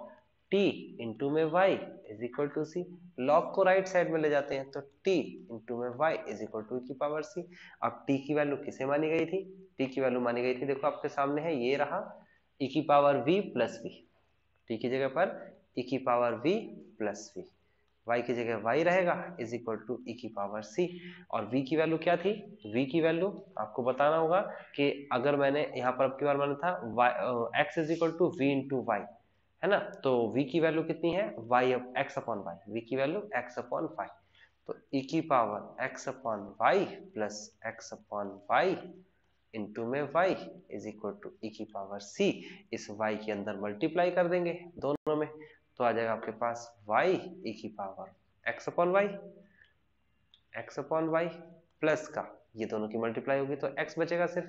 t इंटू में y is equal to c, log को राइट साइड में ले जाते हैं तो t इंटू में y इज इक्वल टू की पावर c। अब t की वैल्यू किसे मानी गई थी, t की वैल्यू मानी गई थी, देखो आपके सामने है, ये रहा e की power v plus v, t की जगह पर e की power v plus v, y की जगह y रहेगा इज इक्वल टू e की पावर c। और v की वैल्यू क्या थी, v की वैल्यू आपको बताना होगा कि अगर मैंने यहाँ पर अब की बार माना था x is equal to v into y, है ना, तो v की वैल्यू कितनी है, y x upon y, v की वैल्यू x अपॉन 5। तो e की power x upon y plus x upon y into में y is equal to e की पावर c। इस y के अंदर मल्टीप्लाई कर देंगे दोनों में, तो आ जाएगा आपके पास y e की power x upon y plus का ये दोनों की मल्टीप्लाई होगी तो x बचेगा सिर्फ,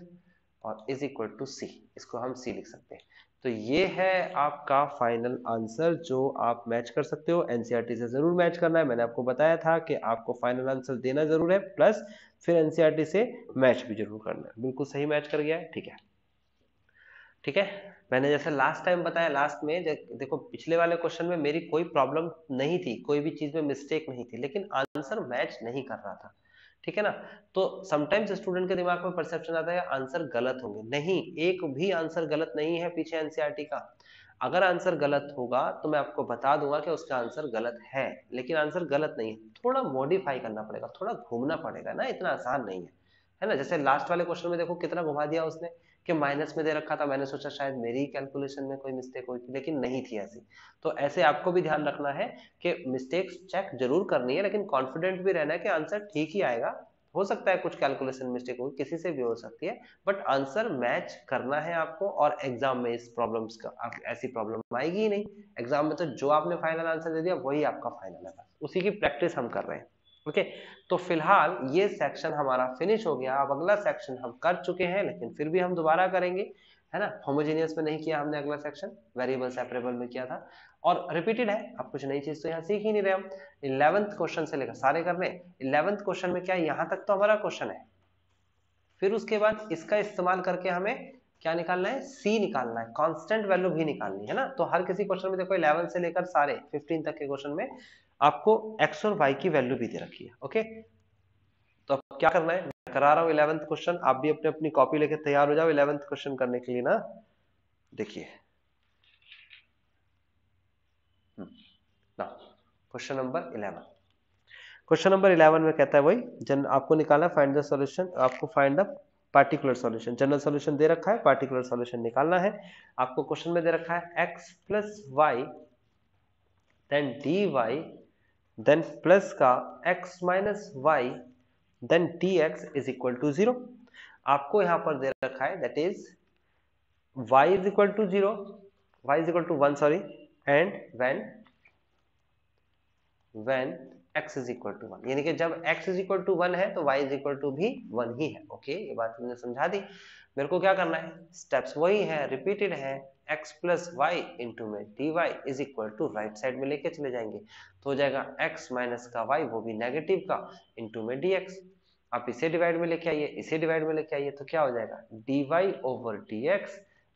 और इज इक्वल टू c। इसको हम c लिख सकते हैं। तो ये है आपका फाइनल आंसर जो आप मैच कर सकते हो। एनसीईआरटी से जरूर मैच करना है, मैंने आपको बताया था कि आपको फाइनल आंसर देना जरूर है, प्लस फिर एनसीईआरटी से मैच भी जरूर करना है। बिल्कुल सही मैच कर गया है, ठीक है। ठीक है, मैंने जैसे लास्ट टाइम बताया, लास्ट में देखो पिछले वाले क्वेश्चन में मेरी कोई प्रॉब्लम नहीं थी, कोई भी चीज में मिस्टेक नहीं थी, लेकिन आंसर मैच नहीं कर रहा था, ठीक है ना। तो समटाइम्स स्टूडेंट के दिमाग में परसेप्शन आता है आंसर गलत होंगे, नहीं, एक भी आंसर गलत नहीं है पीछे एनसीईआरटी का। अगर आंसर गलत होगा तो मैं आपको बता दूंगा कि उसका आंसर गलत है, लेकिन आंसर गलत नहीं है, थोड़ा मॉडिफाई करना पड़ेगा, थोड़ा घूमना पड़ेगा ना, इतना आसान नहीं है ना। जैसे लास्ट वाले क्वेश्चन में देखो कितना घुमा दिया उसने, कि माइनस में दे रखा था, मैंने सोचा शायद मेरी कैलकुलेशन में कोई मिस्टेक हुई थी, लेकिन नहीं थी ऐसी। तो ऐसे आपको भी ध्यान रखना है कि मिस्टेक्स चेक जरूर करनी है, लेकिन कॉन्फिडेंट भी रहना है कि आंसर ठीक ही आएगा। हो सकता है कुछ कैलकुलेशन मिस्टेक होगी, किसी से भी हो सकती है, बट आंसर मैच करना है आपको। और एग्जाम में इस प्रॉब्लम्स का ऐसी प्रॉब्लम आएगी ही नहीं। एग्जाम में तो जो आपने फाइनल आंसर दे दिया वही आपका फाइनल है, उसी की प्रैक्टिस हम कर रहे हैं। ओके, तो फिलहाल ये सेक्शन हमारा फिनिश हो गया। अब अगला सेक्शन हम कर चुके हैं, लेकिन फिर भी हम दोबारा करेंगे, है ना। होमोजेनियस में नहीं किया हमने, अगला सेक्शन वेरिएबल सेपरेबल में किया था, और रिपीटेड है। अब कुछ नई चीज तो यहाँ सीख ही नहीं रहे हम। 11th क्वेश्चन से लेकर सारे कर रहे हैं। 11th क्वेश्चन में क्या है, यहाँ तक तो हमारा क्वेश्चन है, फिर उसके बाद इसका इस्तेमाल करके हमें क्या निकालना है, सी निकालना है, कांस्टेंट वैल्यू भी निकालनी है ना। तो हर किसी क्वेश्चन में देखो 11 से लेकर सारे 15 तक के क्वेश्चन में आपको x और y की वैल्यू भी दे रखी है। ओके, तो अब क्या करना है, मैं करा रहा हूं 11th क्वेश्चन, आप भी अपने अपनी कॉपी लेकर तैयार हो जाओ 11th क्वेश्चन करने के लिए ना। देखिए ना, क्वेश्चन नंबर 11, क्वेश्चन नंबर 11 में कहता है वही जन आपको निकालना, फाइंड द सॉल्यूशन, आपको find the particular solution. General solution दे रखा है, पार्टिकुलर सॉल्यूशन निकालना है। आपको क्वेश्चन में दे रखा है x plus y then d y then plus का x minus y then dx is equal to 0। आपको यहां पर दे रखा है that is y is equal to 0, y is equal to 1 sorry, and when x is equal to 1, यानी कि जब x इज इक्वल टू 1 है तो y इज इक्वल टू भी 1 ही है। ओके, ये बात मैंने समझा दी। मेरे को क्या करना है, स्टेप्स वही है, रिपीटेड है, x प्लस वाई इंटू में d y is equal to right side में लेके चले जाएंगे, तो हो जाएगा x माइनस का y, वो भी नेगेटिव का, इंटू में dx। आप इसे डिवाइड में लेके आइए, इसे डिवाइड में लेके आइए, तो क्या हो जाएगा, dy over dx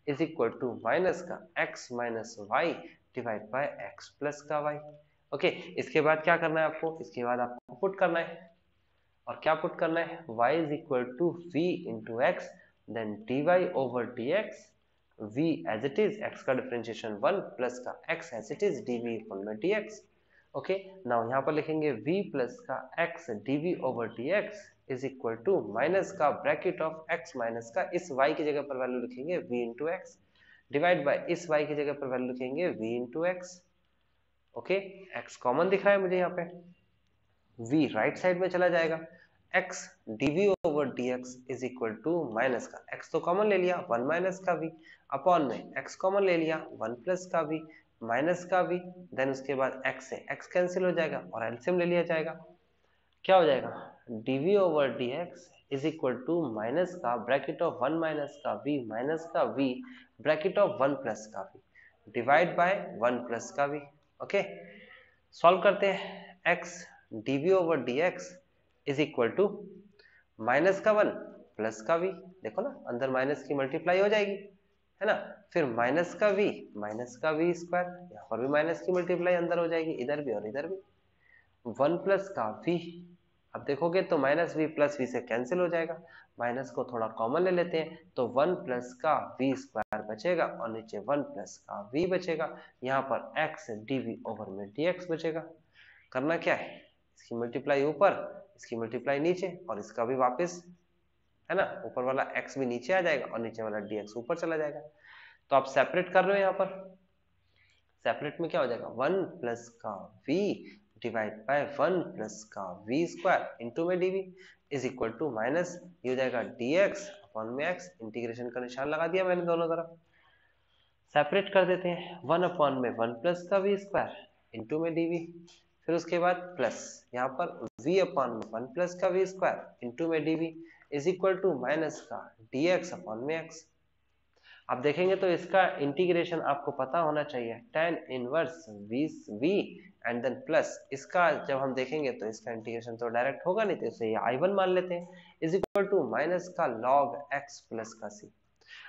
is equal to minus का x minus y divide by x plus का y। ओके, इसके बाद क्या करना है आपको, इसके बाद आपको पुट करना है, और क्या पुट करना है, y is equal to v into x then d y over d x, v as it is, x का डिफरेंशिएशन 1 प्लस का x as it is dv equal में dx। ओके, नाउ यहाँ पर लिखेंगे v प्लस का x dv over dx is equal to minus का bracket of x minus का, इस y की जगह पर वैल्यू लिखेंगे v into x, divide by इस y की जगह पर वैल्यू लिखेंगे v into x. Okay, x common दिख रहा है मुझे यहाँ पे, v राइट साइड में चला जाएगा, x dv over dx is equal to minus का, x तो कॉमन ले लिया 1 माइनस का v, अपॉन में x कॉमन ले लिया 1 प्लस का v माइनस का v, देन उसके बाद x से x कैंसिल हो जाएगा और एलसीएम ले लिया जाएगा। क्या हो जाएगा, dv over dx is equal to minus का ब्रैकेट ऑफ 1 माइनस का v माइनस का v ब्रैकेट ऑफ 1 प्लस का v डिवाइड बाय 1 प्लस का v। ओके, सॉल्व करते हैं, x dv over dx is equal to minus का 1 plus का v, देखो ना अंदर माइनस की मल्टीप्लाई हो जाएगी, है ना, फिर माइनस का v स्क्वायर, यहाँ पर भी माइनस की मल्टीप्लाई अंदर हो जाएगी, इधर भी और इधर भी, 1 प्लस का v, अब देखोगे तो माइनस v प्लस v से कैंसिल हो जाएगा, माइनस को थोड़ा कॉमन ले लेते हैं तो 1 प्लस का v स्क्वायर बचेगा और नीचे 1 प्लस का v बचेगा, यहाँ पर x dv ओवर में dx बचेगा। करना क्या है, इसकी मल्टीप्लाई ऊपर, इसकी मल्टीप्लाई नीचे, और इसका भी वापस, है ना, ऊपर वाला x भी नीचे आ जाएगा और नीचे वाला dx ऊपर चला जाएगा। तो आप सेपरेट कर रहे हो, यहाँ पर सेपरेट में क्या हो जाएगा, 1 प्लस का v डिवाइड बाय 1 प्लस का वी स्क्वायर इंटू में dv is equal to minus, ये हो जाएगा dx अपॉन में x, इंटीग्रेशन का निशान लगा दिया मैंने दोनों तरफ, सेपरेट कर देते हैं 1 अपॉन में 1 प्लस का वी स्क्वायर इंटू में डीवी, फिर उसके बाद प्लस यहाँ पर v अपॉन में 1 प्लस का वी स्क्वायर इंटू में dv is equal to minus का dx अपॉन में x। आप देखेंगे तो इसका इंटीग्रेशन आपको पता होना चाहिए, tan inverse v and then plus, इसका जब हम देखेंगे तो इसका इंटीग्रेशन तो डायरेक्ट होगा नहीं, तो इसे ये I1 मान लेते हैं इज इक्वल टू माइनस का log x प्लस का c।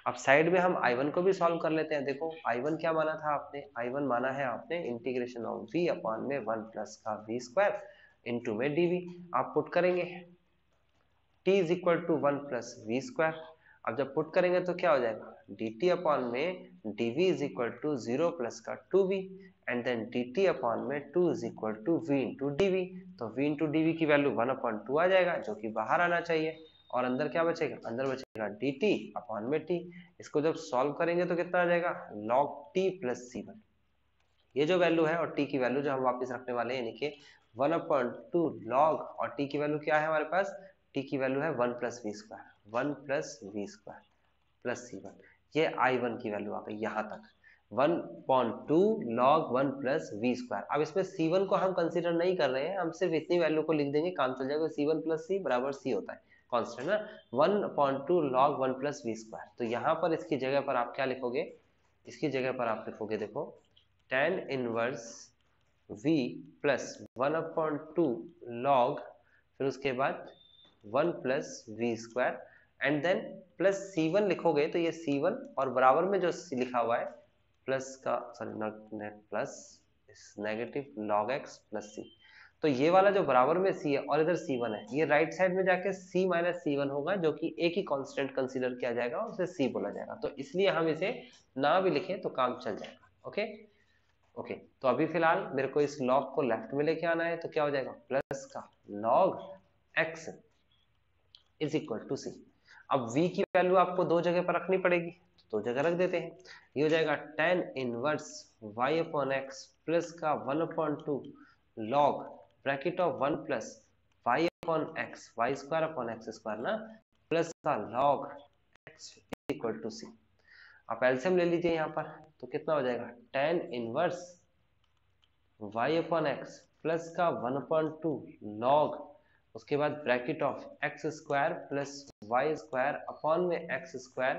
अब साइड में हम I1 को भी सॉल्व कर लेते हैं। देखो I1 क्या माना था आपने, I1 माना है आपने इंटीग्रेशन ऑफ v अपॉन में 1 प्लस का v स्क्वायर इंटू में dv। आप पुट करेंगे t is equal to 1 plus v square, अब जब पुट करेंगे तो क्या हो जाएगा dt अपॉन में dv is equal to 0 plus का 2v and then dt upon में 2 is equal to v into dv, तो v इंटू dv की वैल्यू 1 अपॉन 2 आ जाएगा जो कि बाहर आना चाहिए, और अंदर क्या बचेगा, अंदर बचेगा dt अपॉन में t। इसको जब सॉल्व करेंगे तो कितना आ जाएगा log t प्लस c1, ये जो वैल्यू है और t की वैल्यू जो हम वापस रखने वाले हैं, यानी कि 1 अपॉन 2 log, और t की वैल्यू क्या है हमारे पास, t की वैल्यू है 1 plus v square, 1 plus v square plus c1, ये I1 की वैल्यू आ गई यहाँ तक 1/2 log 1 प्लस वी स्क्वायर। अब इसमें c1 को हम कंसीडर नहीं कर रहे हैं, हम सिर्फ इतनी वैल्यू को लिख देंगे, काम चल जाएगा, c1 प्लस c बराबर c होता है कांस्टेंट ना, 1/2 log 1 प्लस वी स्क्वायर। तो यहाँ पर इसकी जगह पर आप क्या लिखोगे, इसकी जगह पर आप लिखोगे देखो tan inverse v plus 1/2 log, फिर उसके बाद 1 plus v square and then plus c1 लिखोगे, तो ये c1 और बराबर में जो लिखा हुआ है प्लस का, sorry plus negative log x plus c, तो ये वाला जो बराबर में c है और इधर c1 है, ये राइट साइड में जाके c माइनस c1 होगा, जो कि एक ही कांस्टेंट कंसीडर किया जाएगा और उसे c बोला जाएगा, तो इसलिए हम इसे ना भी लिखें तो काम चल जाएगा। ओके ओके, तो अभी फिलहाल मेरे को इस log को लेफ्ट में लेके आना है, तो क्या हो जाएगा प्लस का log x is equal to c. अब v की वैल्यू आपको दो जगह पर रखनी पड़ेगी, तो दो जगह रख देते हैं, ये हो जाएगा tan inverse y upon x plus का 1/2 log bracket of 1 plus y upon x, y square upon x square ना, प्लस का log x equal to c. आप एलसीएम ले लीजिए यहाँ पर, तो कितना हो जाएगा tan inverse y upon x plus का 1/2 log, उसके बाद bracket of x square plus y square upon में एक्स स्क्वायर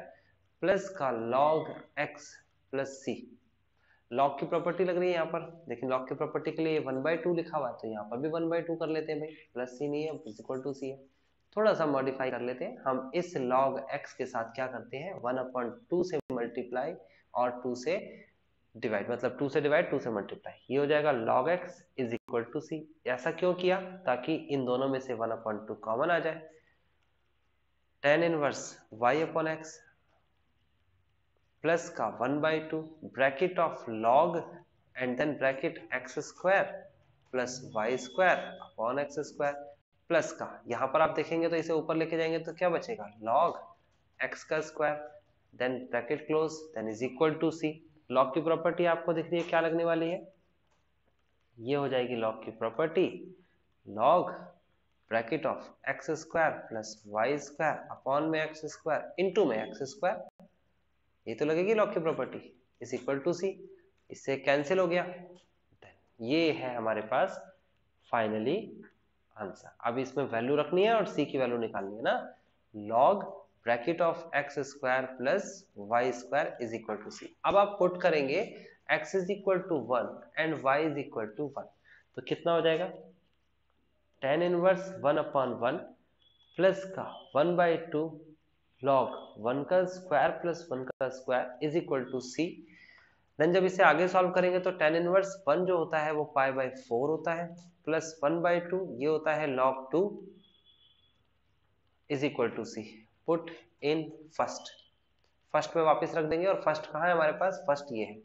प्लस का log x plus c. Log की प्रॉपर्टी लग रही है यहाँ पर, लेकिन लॉग की प्रॉपर्टी के लिए 1/2 लिखा हुआ है, तो यहाँ पर भी 1/2 कर लेते हैं भाई, प्लस सी नहीं है इक्वल टू सी है, थोड़ा सा मॉडिफाई कर लेते हैं हम, इस log x के साथ क्या करते हैं 1/2 से मल्टीप्लाई और 2 से डिवाइड, मतलब 2 से डिवाइड 2 से मल्टीप्लाई, ये हो जाएगा log x is equal to c. ऐसा क्यों किया, ताकि इन दोनों में से 1/2 कॉमन आ जाए, tan inverse y upon x plus का 1/2 bracket of log and then bracket x square plus y square upon x square plus का, यहाँ पर आप देखेंगे तो इसे ऊपर लेके जाएंगे तो क्या बचेगा log x का square then bracket close then is equal to c. Log की प्रॉपर्टी आपको दिख रही है क्या लगने वाली है, ये हो जाएगी लॉग की property log bracket of x square plus y square upon में एक्स स्क्वायर इंटू में एक्स स्क्वायर, ये तो लगेगी लॉग की property is equal to c, इससे कैंसिल हो गया, ये है हमारे पास फाइनली आंसर। अब इसमें वैल्यू रखनी है और सी की वैल्यू निकालनी है ना, log bracket of x square plus y square is equal to c. अब आप पुट करेंगे x is equal to 1 and y is equal to 1, तो कितना हो जाएगा tan इनवर्स 1/1 प्लस का 1/2 log 1 का स्क्वायर प्लस 1 का square is equal to c. Then जब इसे आगे सॉल्व करेंगे तो tan इनवर्स 1 जो होता है वो π/4 होता है प्लस 1/2 ये होता है log 2 is equal to c. Put in first में वापस रख देंगे, और फर्स्ट कहाँ है हमारे पास, फर्स्ट ये है,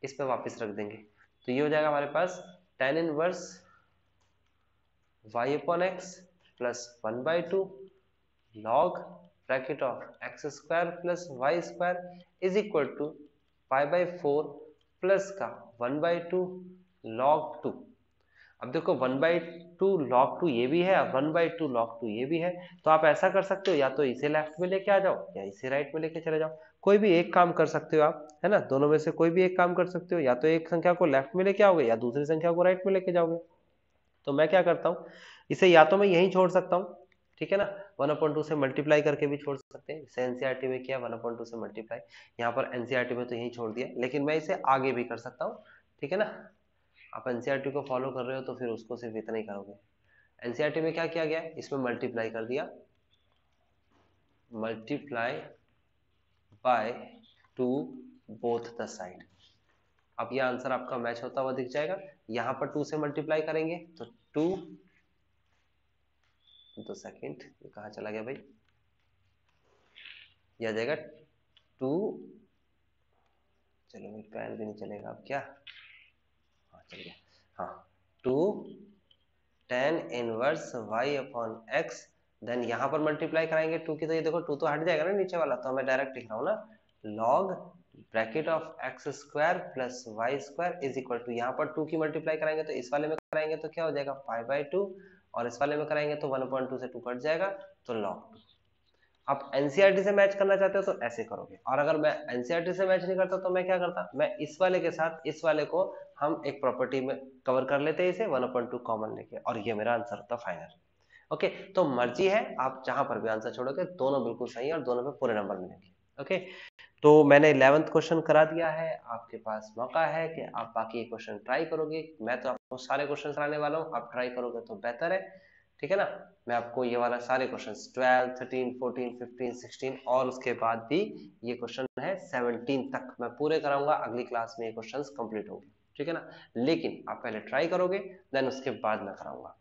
इस पे वापस रख देंगे, तो ये हो जाएगा हमारे पास tan inverse y upon x plus 1/2 log bracket of x square plus y square is equal to π/4 plus का 1/2 log 2। अब देखो 1/2 log 2 ये भी है, 1/2 log 2 ये भी है, तो आप ऐसा कर सकते हो, या तो इसे लेफ्ट में लेके आ जाओ या इसे राइट में लेके चले जाओ, कोई भी एक काम कर सकते हो आप, है ना, दोनों में से कोई भी एक काम कर सकते हो, या तो एक संख्या को लेफ्ट में लेके आओगे या दूसरी संख्या को राइट में लेके जाओगे। तो मैं क्या करता हूँ, इसे या तो मैं यहीं छोड़ सकता हूँ, ठीक है ना, 1/2 से मल्टीप्लाई करके भी छोड़ सकते हैं, जैसे एनसीईआरटी में किया 1/2 से मल्टीप्लाई, यहाँ पर एनसीईआरटी में तो यहीं छोड़ दिया, लेकिन मैं इसे आगे भी कर सकता हूँ, ठीक है ना। आप एनसीईआरटी को फॉलो कर रहे हो तो फिर उसको सिर्फ इतना ही करोगे। एनसीईआरटी में क्या किया गया, इसमें मल्टीप्लाई कर दिया, multiply by 2 both the side. अब ये आंसर आपका मैच होता हुआ दिख जाएगा, यहाँ पर 2 से मल्टीप्लाई करेंगे तो 2, तो सेकंड ये कहाँ चला गया भाई, ये आ जाएगा 2, चलो भाई पेन भी नहीं चलेगा अब क्या, हाँ चल गया, हाँ 2 tan inverse y upon x, then यहाँ पर मल्टीप्लाई कराएंगे 2 की, तो ये देखो 2 तो हट जाएगा ना नीचे वाला, तो मैं डायरेक्ट लिख रहा हूँ ना, log bracket of x square plus y square is equal to, यहाँ पर 2 की मल्टीप्लाई कराएंगे तो इस वाले में कराएंगे तो क्या हो जाएगा 5/2, और इस वाले में कराएंगे तो 1/2 से 2 कट जाएगा तो log 2। आप एनसीईआरटी से मैच करना चाहते हो तो ऐसे करोगे, और अगर मैं एनसीईआरटी से मैच नहीं करता तो मैं क्या करता, मैं इस वाले के साथ इस वाले को हम एक प्रॉपर्टी में कवर कर लेते हैं इसे 1/2 कॉमन लेके, और ये मेरा आंसर होता फाइनल। ओके, तो मर्जी है, आप जहां पर भी आंसर छोड़ोगे दोनों बिल्कुल सही है और दोनों में पूरे नंबर मिलेंगे। ओके, तो मैंने 11th क्वेश्चन करा दिया है, आपके पास मौका है कि आप बाकी क्वेश्चन ट्राई करोगे, मैं तो आपको सारे क्वेश्चन कराने वाला हूँ, आप ट्राई करोगे तो बेहतर है, ठीक है ना। मैं आपको ये वाला सारे क्वेश्चन 12, 13, 14, 15, 16 और उसके बाद भी ये क्वेश्चन है 17 तक मैं पूरे कराऊंगा, अगली क्लास में ये क्वेश्चन कंप्लीट होंगे, ठीक है ना। लेकिन आप पहले ट्राई करोगे, देन उसके बाद मैं कराऊंगा।